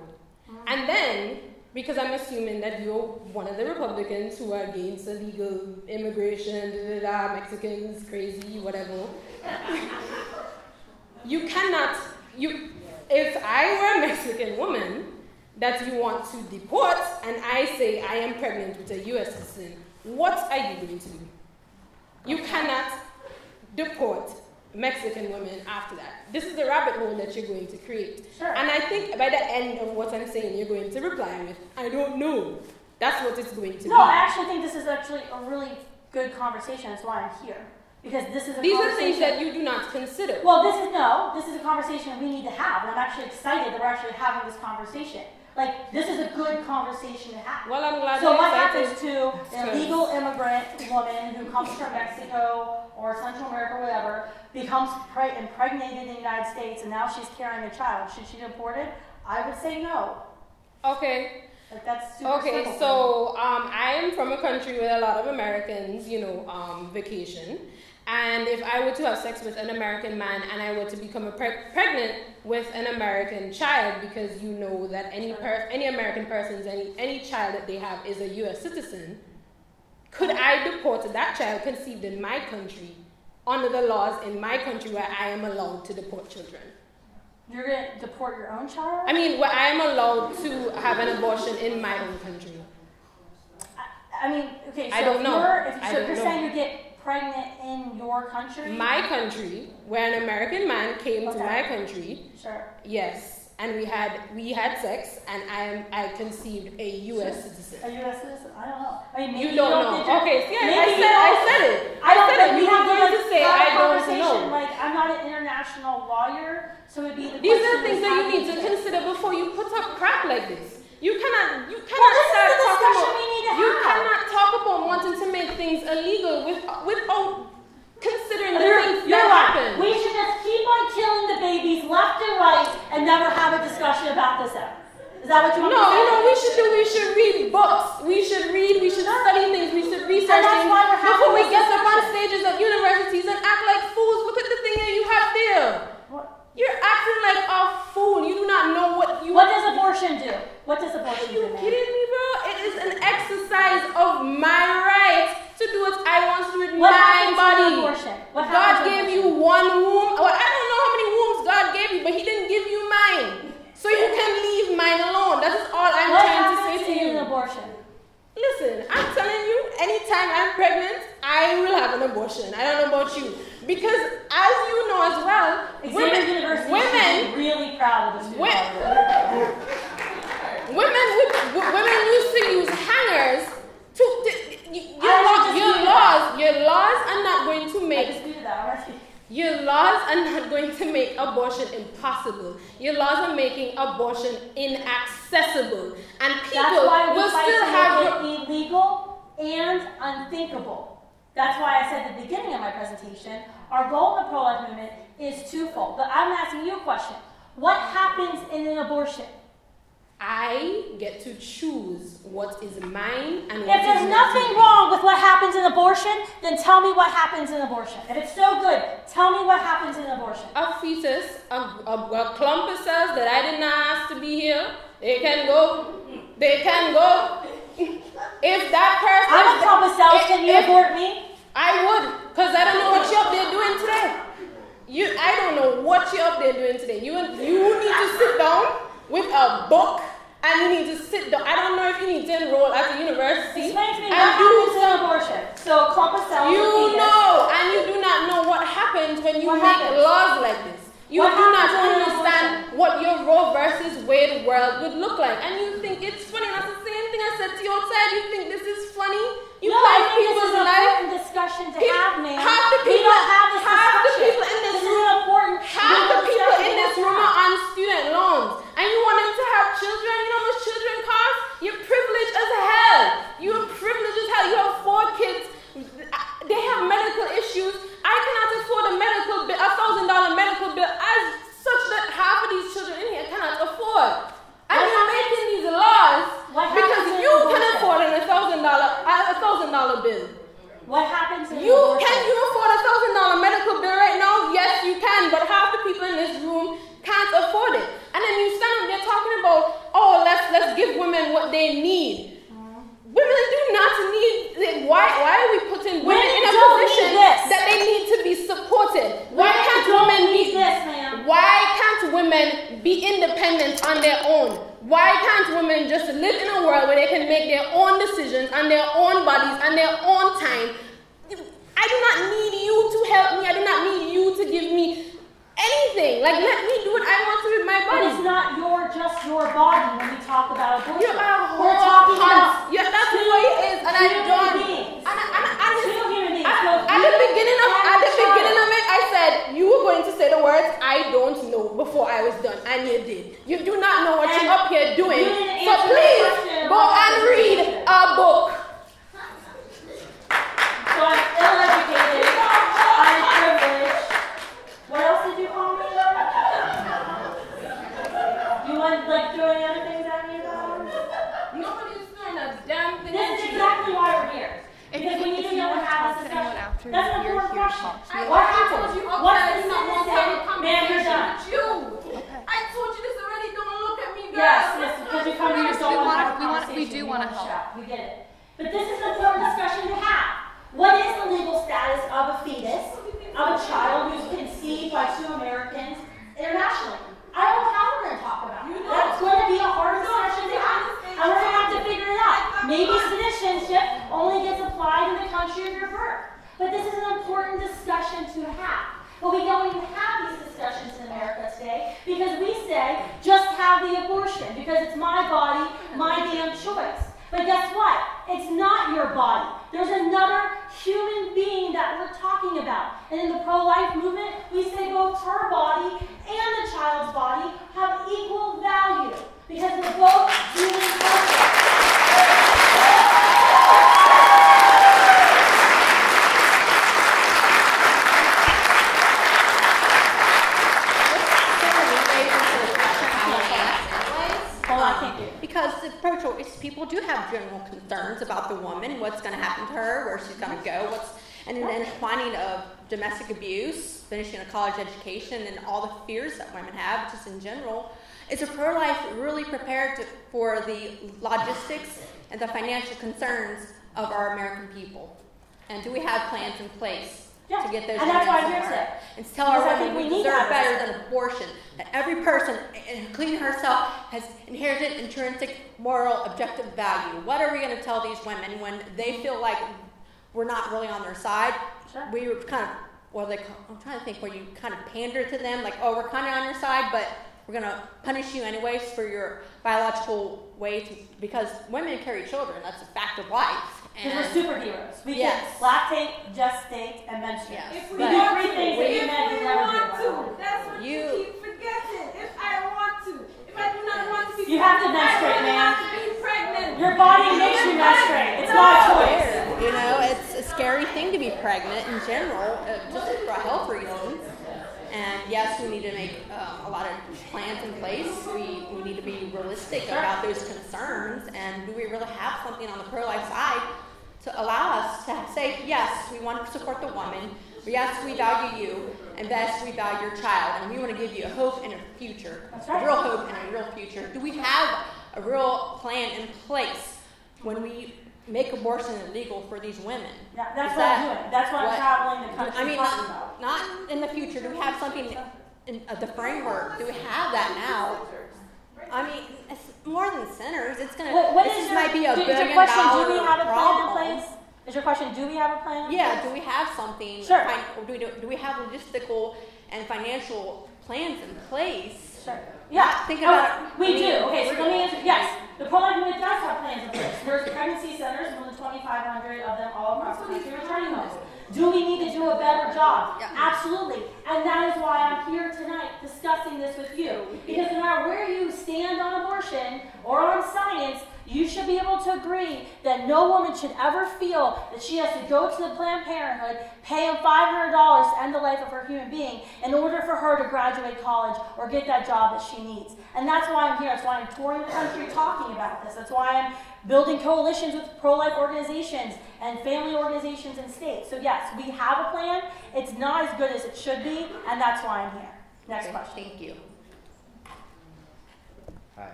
Mm-hmm. And then, because I'm assuming that you're one of the Republicans who are against illegal immigration, Mexicans, crazy, whatever, you cannot, if I were a Mexican woman that you want to deport, and I say I am pregnant with a U.S. citizen, what are you going to do? You cannot deport Mexican women after that. This is the rabbit hole that you're going to create. Sure. And I think by the end of what I'm saying, you're going to reply with, I don't know. That's what it's going to be. No, I actually think this is actually a really good conversation. That's why I'm here. Because this is a These are conversation. things that you do not consider. Well, this is a conversation we need to have. And I'm actually excited that we're actually having this conversation. This is a good conversation to have. Well, I'm glad So you're what excited. happens to an illegal immigrant woman who comes from Mexico or Central America or whatever, becomes impregnated in the United States, and now she's carrying a child? Should she be deported? I would say no. Okay. That's super Okay, simple. so I am from a country where a lot of Americans, vacation. And if I were to have sex with an American man and I were to become pregnant with an American child, because you know that any American person's, any child that they have is a U.S. citizen, could I deport that child conceived in my country under the laws in my country where I am allowed to deport children? You're going to deport your own child? I mean, where I am allowed to have an abortion in my own country. I mean, okay, so I don't know. You're saying you get pregnant in your country? My country, where an American man came to my country. Sure. Yes, and we had sex, and I conceived a U.S. citizen. A U.S. citizen? I don't know. I mean, maybe You don't know. Okay, yeah, maybe I said it. You were going to say I don't know. I'm not an international lawyer, so it'd be the These are question things is that how you need to do it? consider before you put up crap like this. You cannot Well, this is start the talking discussion about. we need to You have. cannot talk about wanting to make things illegal without considering the things You're that right. happen. We should just keep on killing the babies left and right and never have a discussion about this ever. Is that what you want No, to say? we should read books. We should study things, we should research And that's things why we're having before we this get up on discussion. stages of universities and act like fools. Look at the thing that you have there. What? You're acting like a fool. You do not know what you. What does abortion do? What does abortion Are you do? man? kidding me, bro? It is an exercise of my right to do what I want to do with What my happens to body. abortion? What God happens to gave abortion? you one womb. Well, I don't know how many wombs God gave you, but He didn't give you mine. So you can leave mine alone. That is all I'm What trying to happens say to you. an abortion? Listen, I'm telling you, anytime I'm pregnant, I will have an abortion. I don't know about you. Because as you know as well, Xavier University should be really proud of this. Women used to use hangers to your laws are not going to I make disputed that already. your laws are not going to make abortion impossible. Your laws are making abortion inaccessible. And people That's why we will fight still to have make it illegal and unthinkable. That's why I said at the beginning of my presentation, our goal in the pro-life movement is twofold. But I'm asking you a question. What happens in an abortion? I get to choose what is mine and If what is there's not nothing mine. wrong with what happens in abortion, then tell me what happens in abortion. If it's so good, tell me what happens in abortion. A fetus, a clump of cells that I did not ask to be here, they can go. If that person... I'm a clump of cells, can you abort me? I would, because I don't know what you're up there doing today. I don't know what you're up there doing today. You need to sit down with a book, and you need to sit down. I don't know if you need to enroll at the university. Explain to me and what happens in abortion. So a clump of cells... You know, and you do not know what happens when you make laws like this. You do not understand what your Roe versus Wade world would look like. And you think it's funny. That's the same thing I said to you outside. You think this is funny? You no, I think this is an important discussion to have, man. We don't have this discussion. This is an important half the people in this room are on student loans. And you want them to have children? You know how much children cost? You're privileged as hell. You're privileged as hell. You have 4 kids. They have medical issues. I cannot afford a medical bill, $1,000 medical bill, as such that half of these children in here cannot afford. And you're making these laws because you can afford a $1,000 bill. What happens in Can you afford a $1,000 medical bill right now? Yes, you can, but half the people in this room can't afford it. And then you stand up there talking about, oh, let's give women what they need. Women do not need. Why are we putting women in a position that they need to be supported? Why can't women be independent on their own? Why can't women just live in a world where they can make their own decisions on their own bodies and their own time? I do not need you to help me. I do not need you to give me anything. Like, let me do what I want to with my body. But it's not just your body when we talk about abortion. You're a We're talking about that's the way it is, and I don't. At the beginning of it, I said you were going to say the words "I don't know" before I was done, and you did. You do not know what you're up here doing, so please go and read a book. So I'm ill-educated. I'm privileged. What else did you call me? You want doing other things at me about? Nobody's doing a damn thing. This is exactly why we're here. Because we need to be able to have this discussion. That's an important question. What happens? What does the citizen say? Man, you're done. I told you this already. Don't look at me, girl. Yes, because we come here so we do want to help. We get it. But this is an important discussion to have. What is the legal status of a fetus, of a child who's conceived by 2 Americans internationally? I don't know how we're going to talk about it. That's going to be a hard discussion to have. And we're going to have to figure it out. Maybe citizenship only gets applied in the country of your birth. But this is an important discussion to have. But we don't even have these discussions in America today because we say, just have the abortion because it's my body, my damn choice. But guess what? It's not your body. There's another human being that we're talking about. And in the pro-life movement, we say both her body and the child's body have equal value because they're both human persons. Because the pro-choice people do have general concerns about the woman, what's going to happen to her, where she's going to go, and then declining of domestic abuse, finishing a college education, and all the fears that women have, just in general. Is a pro-life really prepared for the logistics and the financial concerns of our American people? And do we have plans in place to get those women somewhere? And to tell our women we deserve better than abortion. That every person, including herself, has inherited intrinsic moral objective value. What are we going to tell these women when they feel like we're not really on their side? Sure. We were kind of, I'm trying to think where you kind of pander to them, like, oh, we're kind of on your side, but we're going to punish you anyways for your biological way because women carry children. That's a fact of life. Because we're superheroes. We can lactate, gestate, and menstruate. Yes. We do 3 things that you men can never do. That's what you keep forgetting. If I want to. If I do not want to be you have to menstruate, man. Pregnant. Your body makes you menstruate. It's not a choice. You know, it's scary thing to be pregnant in general, just for health reasons. And yes, we need to make a lot of plans in place. We need to be realistic about those concerns. And do we really have something on the pro-life side to allow us to say, yes, we want to support the woman, yes, we value you, and yes, we value your child, and we want to give you a hope and a future, a real hope and a real future. Do we have a real plan in place when we make abortion illegal for these women? Yeah, that's what I'm doing. That's what I'm traveling the country talking about. Not in the future. Do we have something in the framework? Do we have that now? I mean, it's more than centers. It's gonna. This might be a $1 billion problem. Do we have a plan in place? Is your question, do we have a plan? Yeah, do we have something? Sure. Do we have logistical and financial plans in place? Sure. Yeah. Think about it. We do. Okay, so let me answer. Yes, the pro-life movement does have plans in place. There's pregnancy centers, more than 2,500 of them all across the country, returning homes. Do we need to do a better job? Yeah. Absolutely. And that is why I'm here tonight discussing this with you. Because no matter where you stand on abortion or on science, you should be able to agree that no woman should ever feel that she has to go to the Planned Parenthood, pay them $500 to end the life of her human being in order for her to graduate college or get that job that she needs. And that's why I'm here. That's why I'm touring the country talking about this. That's why I'm building coalitions with pro-life organizations and family organizations in states. So yes, we have a plan. It's not as good as it should be, and that's why I'm here. Next question. Thank you.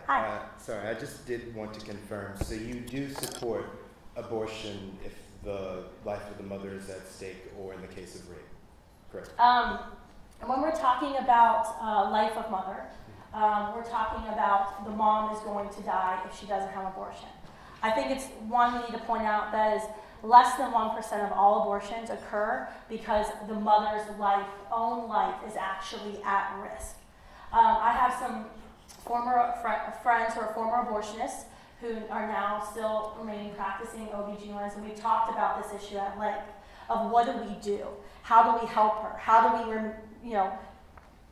Hi. Sorry, I just did want to confirm. So you do support abortion if the life of the mother is at stake or in the case of rape, correct? When we're talking about life of mother, we're talking about the mom is going to die if she doesn't have abortion. I think it's one we need to point out that is less than 1% of all abortions occur because the mother's own life is actually at risk. I have some former friends who are former abortionists who are now still remaining practicing OBGYNs, and we've talked about this issue at length of what do we do? How do we help her? How do we,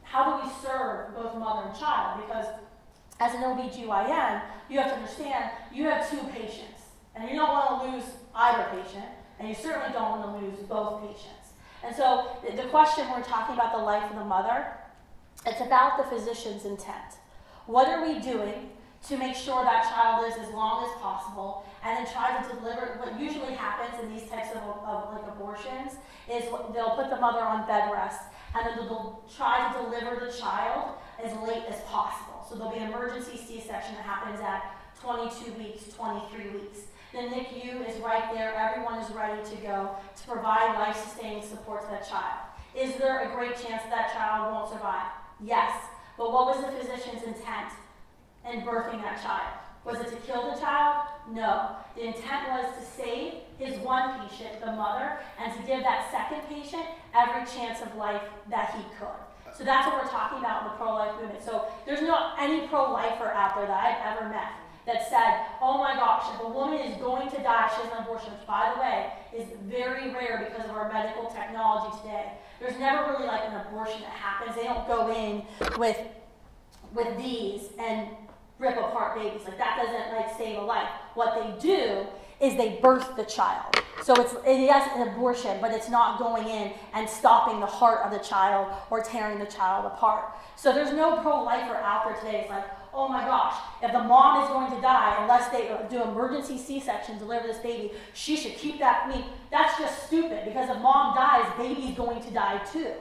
how do we serve both mother and child? Because as an OBGYN, you have to understand you have 2 patients, and you don't want to lose either patient, and you certainly don't want to lose both patients. And so the question we're talking about the life of the mother, it's about the physician's intent. What are we doing to make sure that child lives as long as possible, and then try to deliver? What usually happens in these types of like abortions is they'll put the mother on bed rest, and then they'll try to deliver the child as late as possible. So there'll be an emergency C-section that happens at 22 weeks, 23 weeks. The NICU is right there. Everyone is ready to go to provide life-sustaining support to that child. Is there a great chance that child won't survive? Yes. But what was the physician's intent in birthing that child? Was it to kill the child? No. The intent was to save his one patient, the mother, and to give that second patient every chance of life that he could. So that's what we're talking about in the pro-life movement. So there's not any pro-lifer out there that I've ever met that said, oh my gosh, if a woman is going to die, she has an abortion, which by the way is very rare because of our medical technology today. There's never really like an abortion that happens. They don't go in with these and rip apart babies. Like that doesn't like save a life. What they do is they birth the child. So it is an abortion, but it's not going in and stopping the heart of the child or tearing the child apart. So there's no pro-lifer out there today. It's like, oh my gosh, if the mom is going to die, unless they do emergency C-section, deliver this baby, she should keep that. I mean, that's just stupid, because if mom dies, baby's going to die too.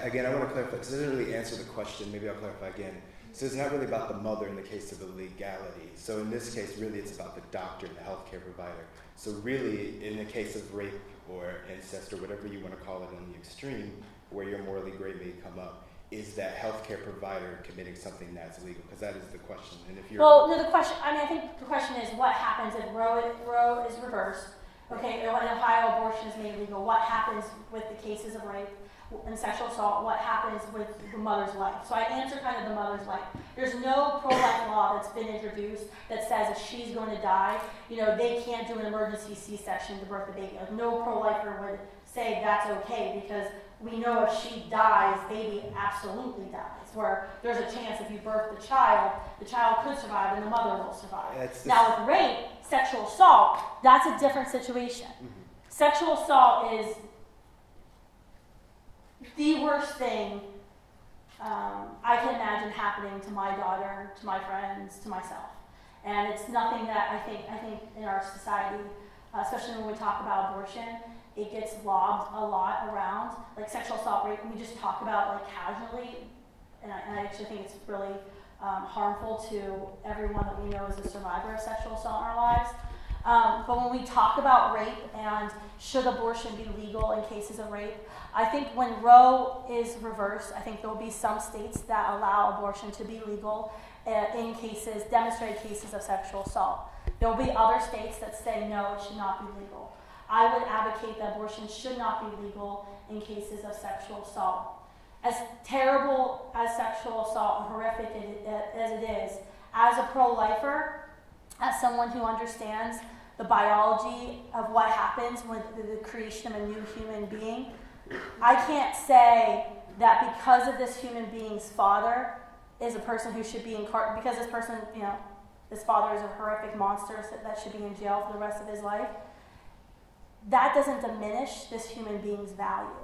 Again, I want to clarify, because I didn't really answer the question. Maybe I'll clarify again. So it's not really about the mother in the case of illegality. So in this case, really it's about the doctor and the healthcare provider. So really, in the case of rape or incest or whatever you want to call it on the extreme, where your morally gray may come up, is that healthcare provider committing something that's illegal? Because that is the question. And if you're the question. I mean, I think the question is what happens if Roe is reversed? Okay, in Ohio, abortion is made legal. What happens with the cases of rape and sexual assault? What happens with the mother's life? So I answer kind of the mother's life. There's no pro-life law that's been introduced that says if she's going to die, they can't do an emergency C-section to birth the baby. Like, no pro-lifer would say that's okay, because we know if she dies, baby absolutely dies. Where there's a chance if you birth the child could survive and the mother will survive. Now with rape, sexual assault, that's a different situation. Sexual assault is the worst thing I can imagine happening to my daughter, to my friends, to myself. And it's nothing that I think in our society, especially when we talk about abortion, it gets lobbed a lot around. Like sexual assault rate, we just talk about like casually, and I actually think it's really harmful to everyone that we know as a survivor of sexual assault in our lives. But when we talk about rape and should abortion be legal in cases of rape, I think when Roe is reversed, I think there will be some states that allow abortion to be legal in cases, demonstrated cases of sexual assault. There will be other states that say no, it should not be legal. I would advocate that abortion should not be legal in cases of sexual assault. As terrible as sexual assault and horrific as it is, as a pro-lifer, as someone who understands the biology of what happens with the creation of a new human being, I can't say that because of this human being's father is a person who should be incarcerated, because this person, this father is a horrific monster that should be in jail for the rest of his life. That doesn't diminish this human being's value.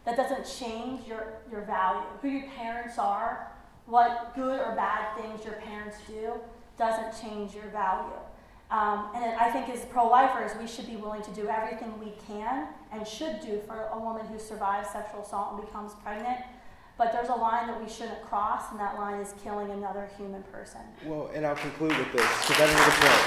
That doesn't change your value. Who your parents are, what good or bad things your parents do, doesn't change your value. And I think as pro-lifers, we should be willing to do everything we can and should do for a woman who survives sexual assault and becomes pregnant. But there's a line that we shouldn't cross, and that line is killing another human person. Well, and I'll conclude with this, because I think the point.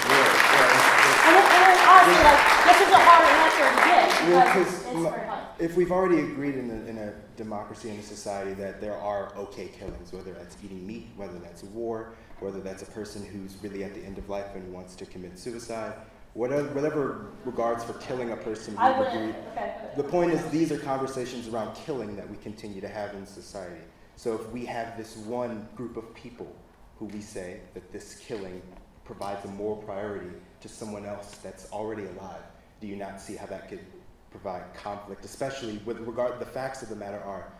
And honestly, this is a hard answer to give, because it's very hard. If we've already agreed in a democracy, in a society, that there are okay killings, whether that's eating meat, whether that's war, whether that's a person who's really at the end of life and wants to commit suicide, whatever regards for killing a person, we've agreed. Okay. The point is, these are conversations around killing that we continue to have in society. So if we have this one group of people who we say that this killing provides a moral priority to someone else that's already alive, do you not see how that could provide conflict, especially with regard, the facts of the matter are,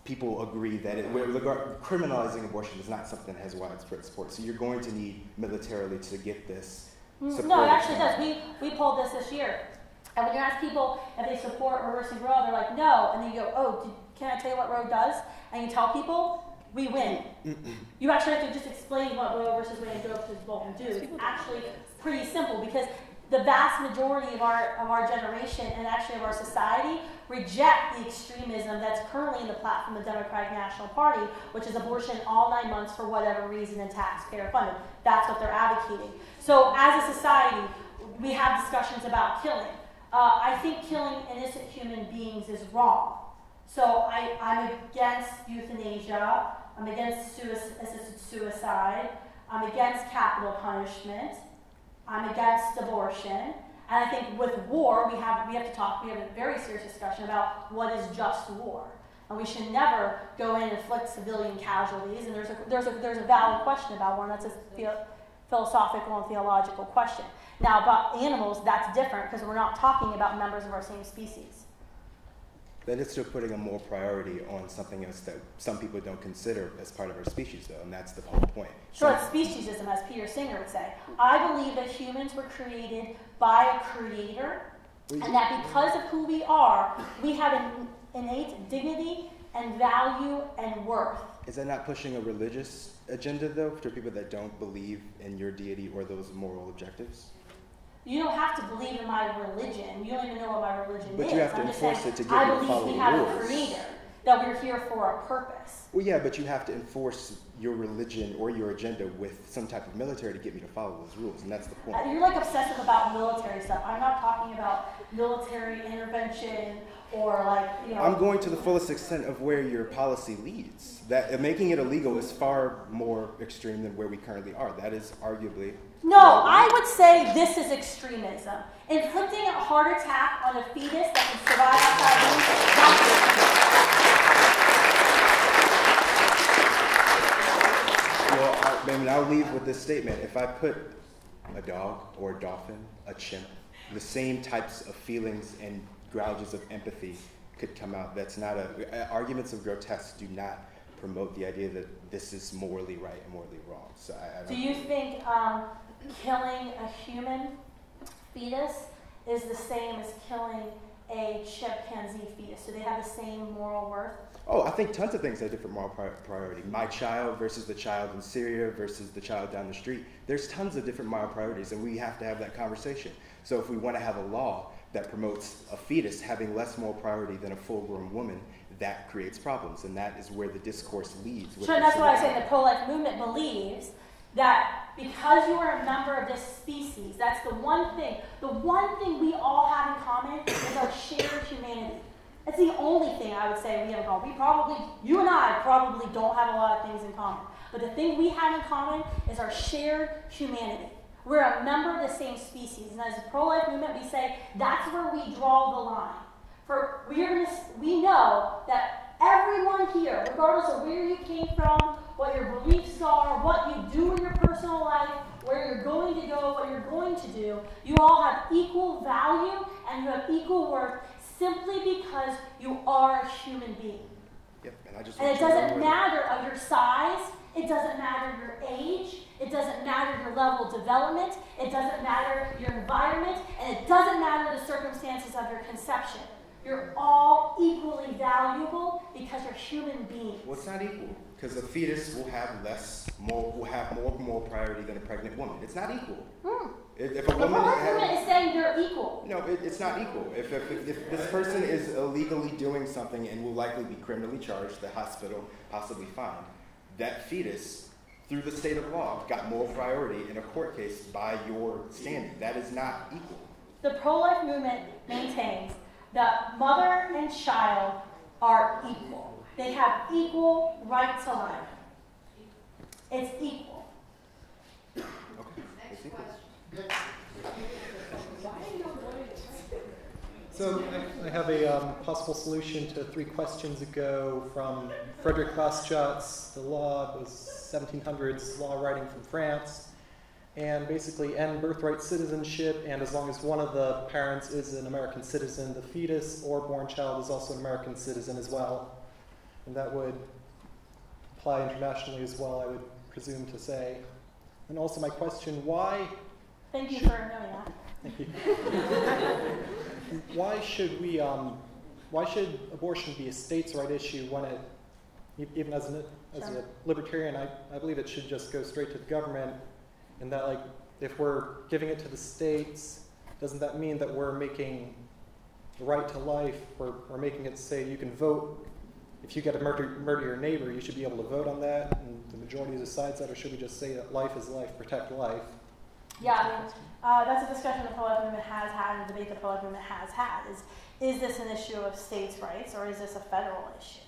people agree that criminalizing abortion is not something that has widespread support. So you're going to need militarily to get this support. No, it actually does. We polled this year. And when you ask people if they support reversing Roe, they're like, no. And then you go, oh, can I tell you what Roe does? And you tell people, we win. You actually have to just explain what Roe versus Wade and Doe versus Bolton do. It's actually pretty simple, because the vast majority of our generation and actually of our society reject the extremism that's currently in the platform of the Democratic National Party, which is abortion all 9 months for whatever reason and taxpayer funded. That's what they're advocating. So as a society, we have discussions about killing. I think killing innocent human beings is wrong. So I'm against euthanasia. I'm against assisted suicide. I'm against capital punishment. I'm against abortion. And I think with war, we have a very serious discussion about what is just war. And we should never go in and inflict civilian casualties. And there's a valid question about war, and that's a philosophical and theological question. Now, about animals, that's different, because we're not talking about members of our same species. That is still putting a moral priority on something else that some people don't consider as part of our species, though, and that's the whole point. Sure, it's speciesism, as Peter Singer would say. I believe that humans were created by a creator, and that because of who we are, we have an innate dignity and value and worth. Is that not pushing a religious agenda, though, for people that don't believe in your deity or those moral objectives? You don't have to believe in my religion. You don't even know what my religion is. But you have to enforce it to get you to follow the rules. I believe we have a creator, that we're here for a purpose. Well, yeah, but you have to enforce your religion or your agenda with some type of military to get me to follow those rules, and that's the point. You're like obsessive about military stuff. I'm not talking about military intervention or I'm going to the fullest extent of where your policy leads. That making it illegal is far more extreme than where we currently are. That is arguably. No, I would say this is extremism. Inflicting a heart attack on a fetus that can survive outside. Well, I'll leave with this statement. If I put a dog or a dolphin, a chimp, the same types of feelings and gouges of empathy could come out. That's not arguments of grotesque do not promote the idea that this is morally right and morally wrong. So I do you think killing a human fetus is the same as killing a chimpanzee fetus? Do they have the same moral worth? Oh, I think tons of things have different moral priority. My child versus the child in Syria versus the child down the street. There's tons of different moral priorities, and we have to have that conversation. So if we want to have a law that promotes a fetus having less moral priority than a full-grown woman, that creates problems, and that is where the discourse leads. So that's why I say the pro-life movement believes that because you are a member of this species, that's the one thing we all have in common is our shared humanity. That's the only thing I would say we have in common. You and I probably don't have a lot of things in common, but the thing we have in common is our shared humanity. We're a member of the same species, and as a pro-life movement, we say that's where we draw the line. For we know that everyone here, regardless of where you came from, what your beliefs are, what you do in your personal life, where you're going to go, what you're going to do, you all have equal value and you have equal worth simply because you are a human being. Yep, and it doesn't matter of your size, it doesn't matter your age, it doesn't matter your level of development, it doesn't matter your environment, and it doesn't matter the circumstances of your conception. You're all equally valuable because you're human beings. Well, it's not equal, because a fetus will have more moral priority than a pregnant woman. It's not equal. If a woman is saying they're equal. No, it's not equal. If this person is illegally doing something and will likely be criminally charged, the hospital possibly fined, that fetus, through the state of law, got moral priority in a court case by your standing. That is not equal. The pro-life movement maintains that mother and child are equal. They have equal right to life. It's equal. Okay. It's equal. So I have a possible solution to 3 questions ago from Frederick Bastiat's The Law. It was 1700s law writing from France. And basically end birthright citizenship, and as long as one of the parents is an American citizen, the fetus or born child is also an American citizen as well. And that would apply internationally as well, I would presume to say. And also my question, why... Thank you for knowing that. Thank you. Why should abortion be a states' right issue when it, even as a libertarian, I believe it should just go straight to the government. And that, like, if we're giving it to the states, doesn't that mean that we're making the right to life, we're making it say you can vote, if you get to murder your neighbor, you should be able to vote on that, and the majority decides that, or should we just say that life is life, protect life? Yeah, I mean, that's a discussion the pro-life movement has had, and a debate the pro-life movement has had, is this an issue of states' rights, or is this a federal issue?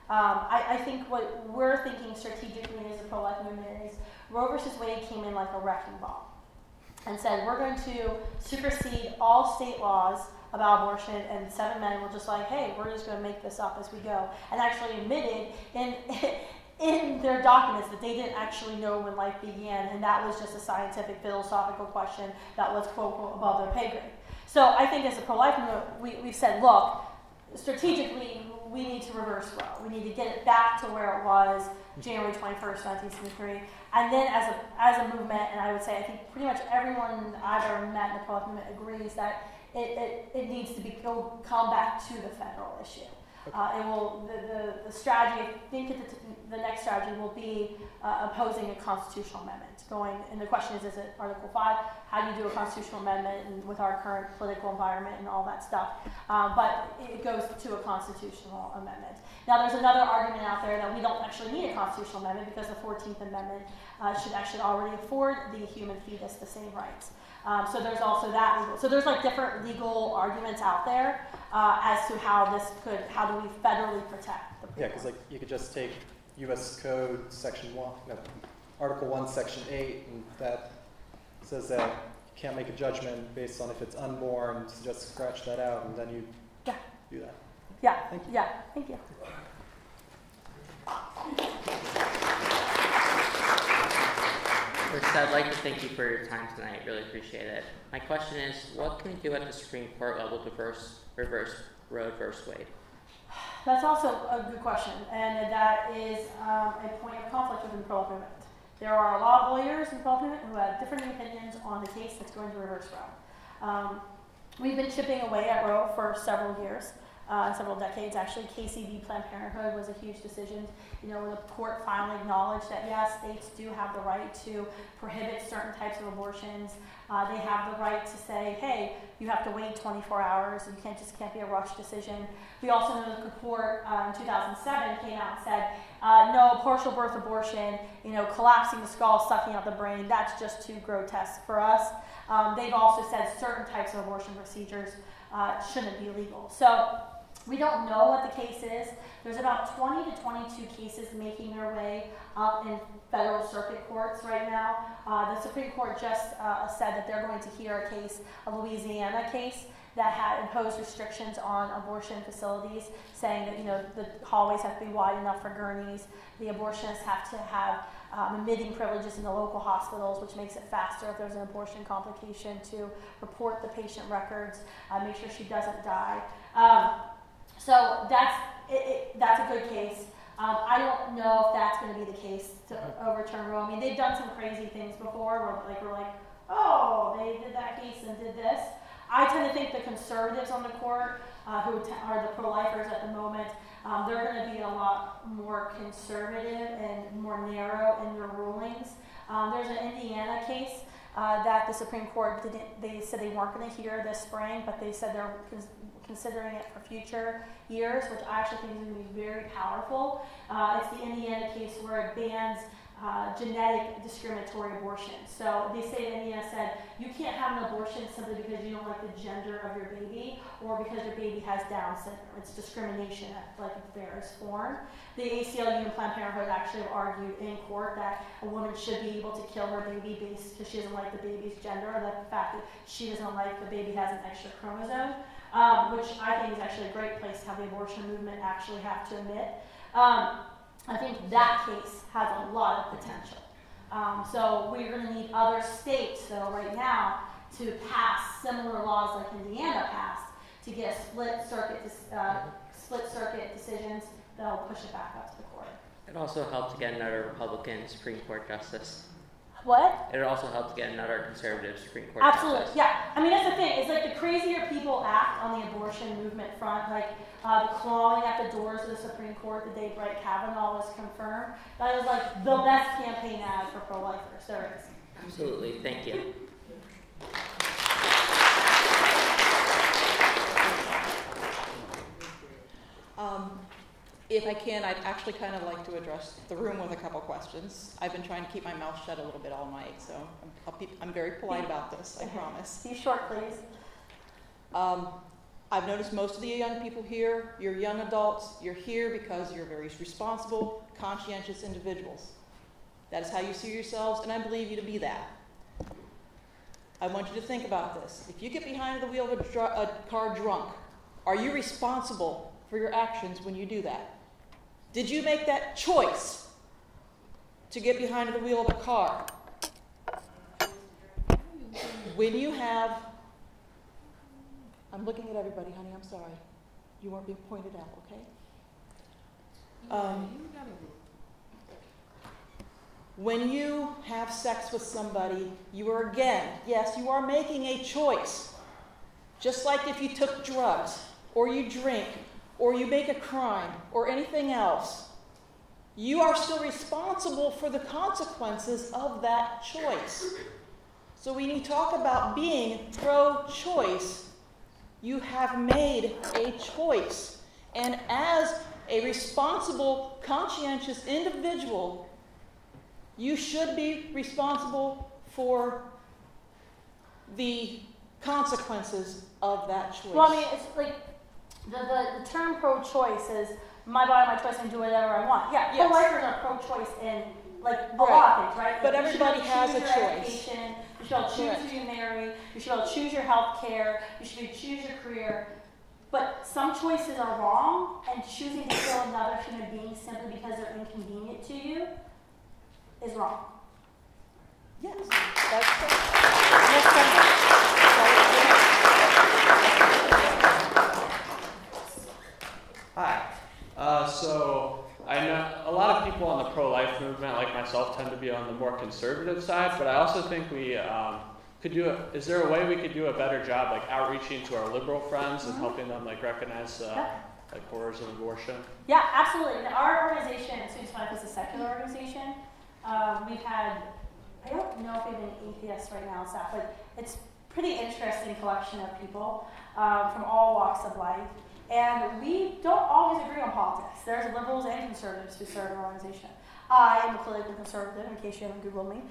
I think what we're thinking strategically as a pro-life movement is Roe versus Wade came in like a wrecking ball and said, we're going to supersede all state laws about abortion, and 7 men were just like, hey, we're just going to make this up as we go, and actually admitted in their documents that they didn't actually know when life began, and that was just a scientific, philosophical question that was, quote, unquote, above their pay grade. So I think as a pro-life movement, we've said, look, strategically, we need to reverse Roe. We need to get it back to where it was January 21st, 1973. And then as a movement, and I would say I think pretty much everyone I've ever met in the pro-life movement agrees that it needs to come back to the federal issue. The strategy, I think the next strategy will be opposing a constitutional amendment. And the question is it Article 5? How do you do a constitutional amendment and with our current political environment and all that stuff? But it goes to a constitutional amendment. Now, there's another argument out there that we don't actually need a constitutional amendment because the 14th Amendment should actually already afford the human fetus the same rights. So there's also that. So there's like different legal arguments out there as to how do we federally protect the people. Yeah, because like you could just take U.S. Code Article 1, Section 8, and that says that you can't make a judgment based on if it's unborn, so just scratch that out, and then you do that. Yeah, thank you. Yeah, thank you. First, I'd like to thank you for your time tonight. Really appreciate it. My question is, what can we do at the Supreme Court level to reverse Roe versus Wade? That's also a good question, and that is a point of conflict within the pro-life movement. There are a lot of lawyers in the pro-life movement who have different opinions on the case that's going to reverse Roe. We've been chipping away at Roe for several years, several decades actually. KCV Planned Parenthood was a huge decision. You know, when the court finally acknowledged that yes, states do have the right to prohibit certain types of abortions. They have the right to say, hey, you have to wait 24 hours. You can't be a rush decision. We also know that the court in 2007 came out and said, no, partial birth abortion, you know, collapsing the skull, sucking out the brain, that's just too grotesque for us. They've also said certain types of abortion procedures shouldn't be legal. So we don't know what the case is. There's about 20 to 22 cases making their way up in federal circuit courts right now. The Supreme Court just said that they're going to hear a case, a Louisiana case, that had imposed restrictions on abortion facilities, saying that, you know, the hallways have to be wide enough for gurneys. The abortionists have to have admitting privileges in the local hospitals, which makes it faster if there's an abortion complication to report the patient records, make sure she doesn't die. So that's a good case. I don't know if that's going to be the case to overturn Roe. I mean, they've done some crazy things before where we're like, oh, they did that case and did this. I tend to think the conservatives on the court, who are the pro-lifers at the moment, they're going to be a lot more conservative and more narrow in their rulings. There's an Indiana case that the Supreme Court they said they weren't going to hear this spring, but they said they're considering it for future years, which I actually think is going to be very powerful. It's the Indiana case where it bans genetic discriminatory abortion. So they say Indiana said you can't have an abortion simply because you don't like the gender of your baby or because your baby has Down syndrome. It's discrimination at like its barest form. The ACLU and Planned Parenthood actually have argued in court that a woman should be able to kill her baby based because she doesn't like the baby's gender, or the fact that she doesn't like the baby has an extra chromosome, which I think is actually a great place to have the abortion movement actually have to admit. I think that case has a lot of potential. So we're going to need other states, though, right now, to pass similar laws like Indiana passed to get split circuit decisions that'll push it back up to the court. It also helped to get another Republican Supreme Court justice. What? It also helped to get another conservative Supreme Court Absolutely, justice. yeah. I mean, that's the thing. It's like the crazier people act on the abortion movement front, like the clawing at the doors of the Supreme Court the day Brett Kavanaugh was confirmed. That was like the best campaign ad for pro-lifers there is. Absolutely, thank you. If I can, I'd actually kind of like to address the room with a couple questions. I've been trying to keep my mouth shut a little bit all night, so I'm very polite about this, I promise. Be short, please. I've noticed most of the young people here, you're young adults, you're here because you're very responsible, conscientious individuals. That is how you see yourselves, and I believe you to be that. I want you to think about this. If you get behind the wheel of a car drunk, are you responsible for your actions when you do that? Did you make that choice to get behind the wheel of a car? When you have, I'm looking at everybody, honey, I'm sorry. You weren't being pointed out, okay? When you have sex with somebody, you are again, yes, you are making a choice. Just like if you took drugs, or you drink, or you make a crime, or anything else, you are still responsible for the consequences of that choice. So when you talk about being pro-choice, you have made a choice. And as a responsible, conscientious individual, you should be responsible for the consequences of that choice. Well, I mean, it's like, the term pro-choice is my body, my choice, and do whatever I want. Yeah, yes. Pro-lifers are pro-choice in like a lot of things, right? But everybody has a choice. Education, you should be able to choose who you marry. You should be able to choose your health care. You should be able to choose your career. But some choices are wrong, and choosing to kill another human being simply because they're inconvenient to you is wrong. Yes, that's correct. Hi. So I know a lot of people on the pro-life movement, like myself, tend to be on the more conservative side, but I also think we is there a way we could do a better job, like outreaching to our liberal friends and helping them like recognize like horrors of abortion? Yeah, absolutely. And our organization, Students for Life, is a secular organization. We've had, I don't know if we have any atheists right now on staff, but it's pretty interesting collection of people from all walks of life. And we don't always agree on politics. There's liberals and conservatives who serve our organization. I am a political conservative, in case you haven't Googled me.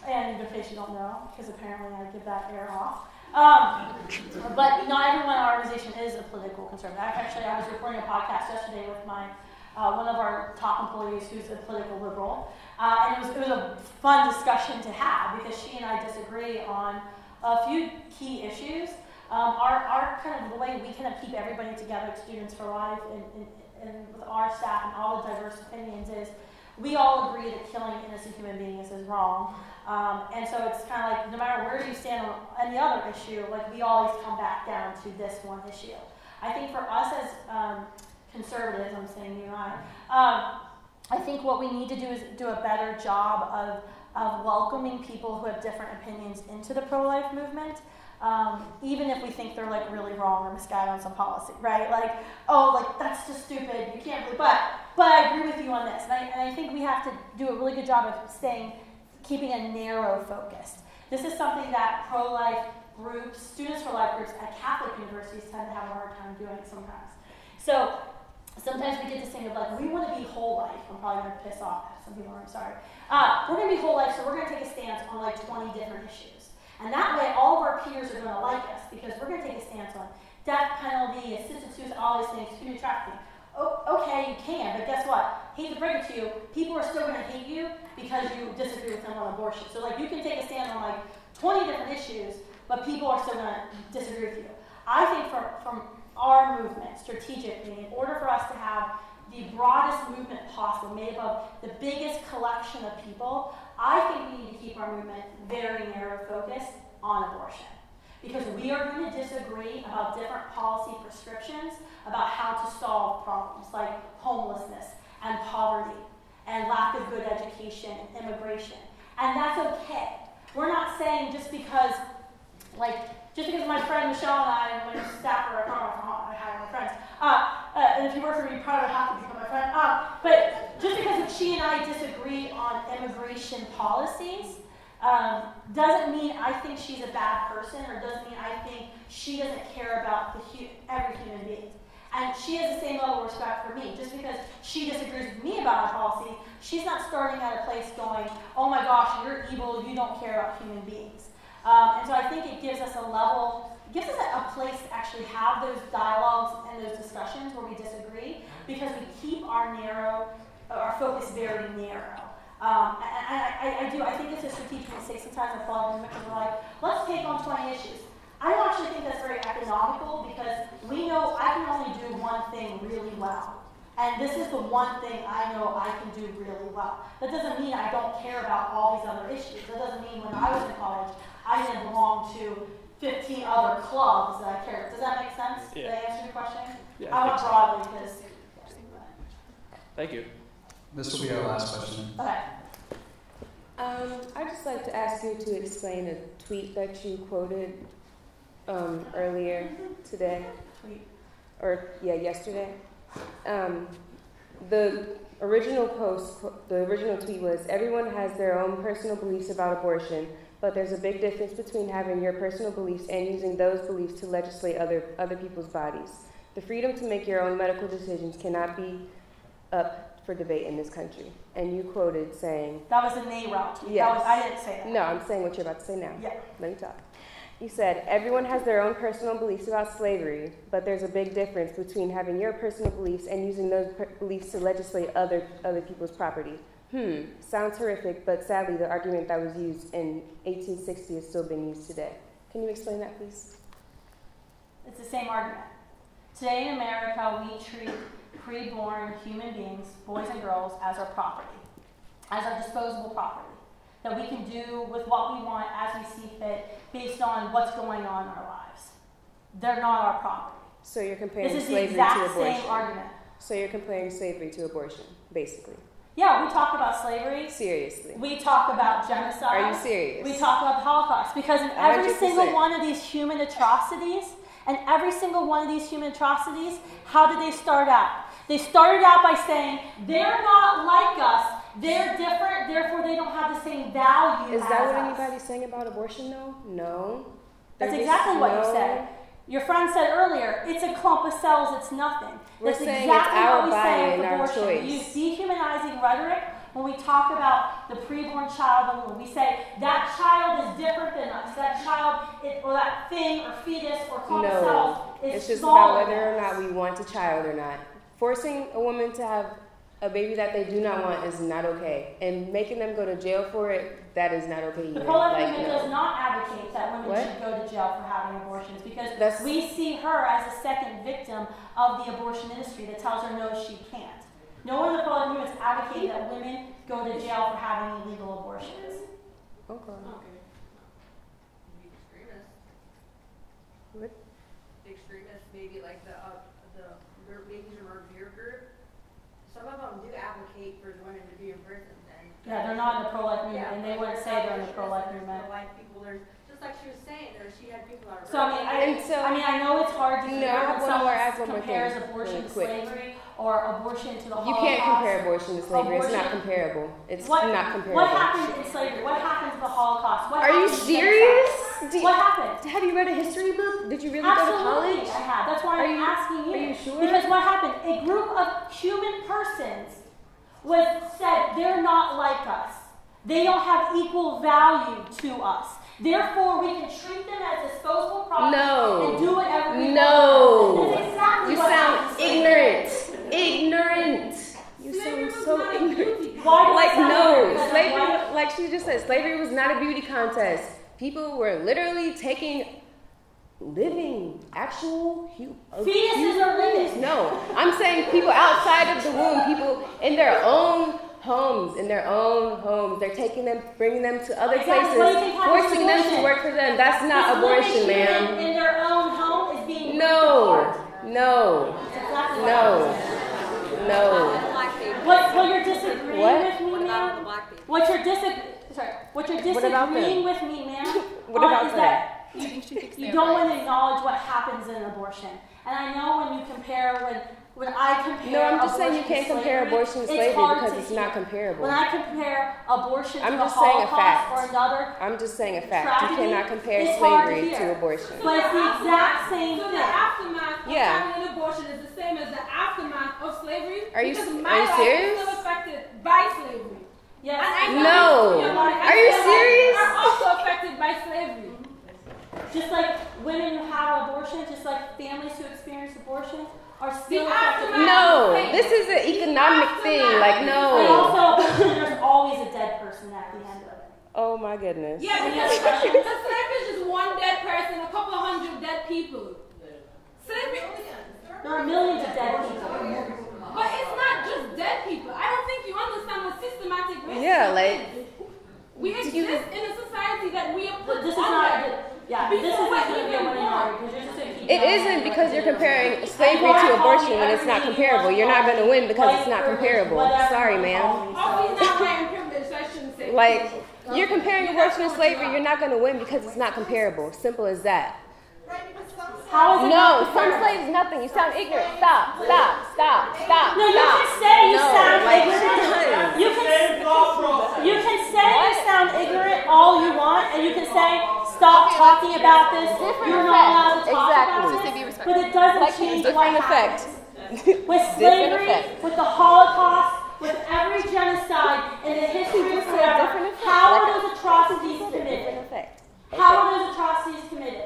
And in case you don't know, because apparently I give that air off. But not everyone in our organization is a political conservative. Actually, I was recording a podcast yesterday with my one of our top employees who's a political liberal. And it was a fun discussion to have because she and I disagree on a few key issues. Our kind of the way we kind of keep everybody together at Students for Life and with our staff and all the diverse opinions is we all agree that killing innocent human beings is wrong. And so it's kind of like no matter where you stand on any other issue, like we always come back down to this one issue. I think for us as conservatives, I'm saying you and I think what we need to do is do a better job of welcoming people who have different opinions into the pro-life movement. Even if we think they're like really wrong or misguided on some policy, right? Like, oh, like that's just stupid. You can't really, but I agree with you on this. And I think we have to do a really good job of keeping a narrow focus. This is something that pro-life groups, Students for Life groups at Catholic universities tend to have a hard time doing sometimes. So sometimes we get this thing of like, we want to be whole life. I'm probably going to piss off some people, I'm sorry. We're going to be whole life, so we're going to take a stance on like 20 different issues. And that way, all of our peers are going to like us because we're going to take a stance on death penalty, assisted suicide, all these things, human trafficking. Oh, okay, you can, but guess what? Hate to break it to you, people are still going to hate you because you disagree with them on abortion. So like, you can take a stand on like 20 different issues, but people are still going to disagree with you. I think from our movement, strategically, in order for us to have the broadest movement possible, made up of the biggest collection of people, I think we need to keep our movement very narrow focused on abortion. Because we are going to disagree about different policy prescriptions about how to solve problems like homelessness and poverty and lack of good education and immigration. And that's okay. We're not saying just because my friend Michelle and I, when I staff her, I hire my friends, and if you work for me, you probably have to become my friend. But just because she and I disagree on immigration policies, doesn't mean I think she's a bad person, or doesn't mean I think she doesn't care about every human being. And she has the same level of respect for me. Just because she disagrees with me about my policy, she's not starting at a place going, oh my gosh, you're evil, you don't care about human beings. And so I think it gives us a place to actually have those dialogues and those discussions where we disagree, because we keep our focus very narrow. I think it's a strategic mistake. Sometimes I follow them because we're like, let's take on 20 issues. I don't actually think that's very economical, because we know I can only do one thing really well. And this is the one thing I know I can do really well. That doesn't mean I don't care about all these other issues. That doesn't mean when I was in college, I didn't belong to 15 other clubs that I cared. Does that make sense? Yeah. Did I answer your question? Yeah, I went broadly because. Thank you. This will be our last question. Okay. I'd just like to ask you to explain a tweet that you quoted earlier today. Yesterday. The original tweet was, everyone has their own personal beliefs about abortion, but there's a big difference between having your personal beliefs and using those beliefs to legislate other people's bodies. The freedom to make your own medical decisions cannot be up for debate in this country. And you quoted saying... That was a NARAL tweet. Yes. I didn't say that. No, I'm saying what you're about to say now. Yeah. Let me talk. You said, everyone has their own personal beliefs about slavery, but there's a big difference between having your personal beliefs and using those beliefs to legislate other people's property. Sounds horrific, but sadly the argument that was used in 1860 is still being used today. Can you explain that, please? It's the same argument. Today in America, we treat pre-born human beings, boys and girls, as our property, as our disposable property, that we can do with what we want as we see fit based on what's going on in our lives. They're not our property. So you're comparing this is slavery the exact to abortion. Same argument. So you're comparing slavery to abortion, basically. Yeah, we talk about slavery. Seriously. We talk about genocide. Are you serious? We talk about the Holocaust. Because in every 100%. single one of these human atrocities, how did they start out? They started out by saying, they're not like us, they're different, therefore they don't have the same value Is as that what us. anybody's saying about abortion, though? No. That's They're exactly just- what no. you said. Your friend said earlier, it's a clump of cells, it's nothing. We're That's saying exactly it's our what we body say and with our abortion. choice. We use dehumanizing rhetoric when we talk about the preborn child in the womb. We say, that child is different than us. That child, or that thing, or fetus, or clump of cells is It's just smaller about whether than or us. not we want a child or not. Forcing a woman to have a baby that they do not want is not okay. And making them go to jail for it, that is not okay either. The pro-life Like, movement no. does not advocate that women What? should go to jail for having abortions because That's- we see her as a second victim of the abortion industry that tells her no, she can't. No one in the pro-life movement is advocating that women go to jail for having illegal abortions. Okay. What? The extremists, maybe like the Babies in Revere group. Some of them do advocate for women to be in prison. And Yeah, they're not in the pro-life movement, and they wouldn't say they're in the pro-life movement. Pro-life people, there's just like she was saying, she had people that are. So I mean, I know it's hard to hear when someone compares thing, abortion really to quick. slavery or abortion to the You Holocaust. can't compare abortion to slavery. It's not Abortion- comparable. It's what, not comparable. What happened in slavery? What happened to the Holocaust? What Are you happened to serious? genocide? What happened? Have you read a history book? Did you really Absolutely, go to college? I have. That's why I'm asking you. Are you sure? Because what happened? A group of human persons said they're not like us. They don't have equal value to us. Therefore, we can treat them as disposable property and do whatever we want. That's exactly You what sound happened. ignorant. Ignorant. You sound so ignorant. Why do I Like sound no, ignorant? slavery. Like she just said, slavery was not a beauty contest. People were literally taking living, actual fetuses are living. No, I'm saying people outside of the womb, people in their own homes, They're taking them, bringing them to other places, forcing them to work for them. That's not abortion, ma'am. In their own home is being No. What you're disagreeing What? with me, ma'am? What you're disagreeing with me, ma'am, What about is them? that you don't want to acknowledge what happens in an abortion. And I know when you compare, when I compare. No, I'm just saying you can't compare abortion to slavery because it's not comparable. When I compare abortion to the just saying a Holocaust fact. or another. I'm just saying a fact. tragedy, You cannot compare it's hard slavery hear. to abortion. But it's the exact same So thing. the aftermath of Yeah. having an abortion is the same as the aftermath of slavery? Are you Because are my you life serious? is still affected by slavery. Yes. And I know No. your life Are you and your life serious? are also affected by slavery. Just like women who have abortions, just like families who experience abortions, are still The affected. No, this is an economic thing. Like And no. also, there's always a dead person at the end of it. Oh my goodness. Yeah, because slavery is just one dead person, a couple of hundred dead people. Slavery, There are millions of dead people. but it's not just dead people. I don't think you understand what systematic racism Yeah, like. is. We exist in a society that we are put This is under. not. Yeah, this Before isn't we're going to be a even winning born. argument because you're just going to keep. It isn't because you're comparing slavery to abortion when it's not comparable. You're not going to win because it's not comparable. Sorry, ma'am. Obviously not my privilege, so I shouldn't say. Like, you're comparing abortion and slavery, you're not going to win because it's not comparable. Simple as that. How is it No, not some comparable? slaves nothing. You sound ignorant. Stop. No, you Stop. can say you No, sound like, ignorant. You can say you sound ignorant all you want, and you can say stop talking about this. You're not allowed to talk about this. But it doesn't change what happens. With slavery, with the Holocaust, with every genocide in the history of forever, how are those atrocities committed? How are those atrocities committed?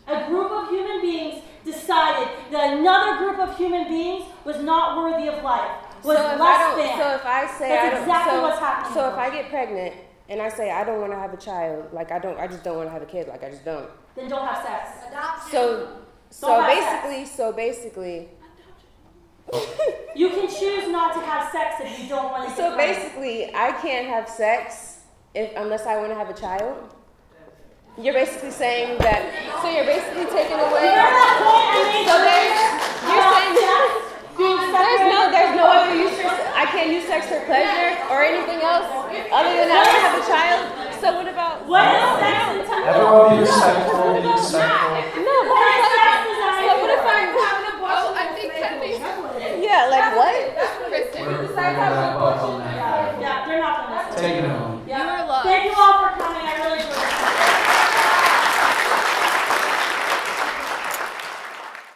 A group of human beings decided that another group of human beings was not worthy of life, was So if less than. So if I say That's I don't, exactly what's happening. So if I get pregnant and I say I don't want to have a child, like I just don't want to have a kid, like I just don't. Then don't have sex. So Don't have basically. You can choose not to have sex if you don't want to. So basically, I can't have sex unless I want to have a child. You're basically saying that. So you're basically taking away. So you're saying there's no other use for. I can't can't use sex for pleasure or anything else other than having to have a child. So what about? Everyone be respectful. Be respectful. No, but so what if I'm? I think that makes sense. Yeah, like what? We're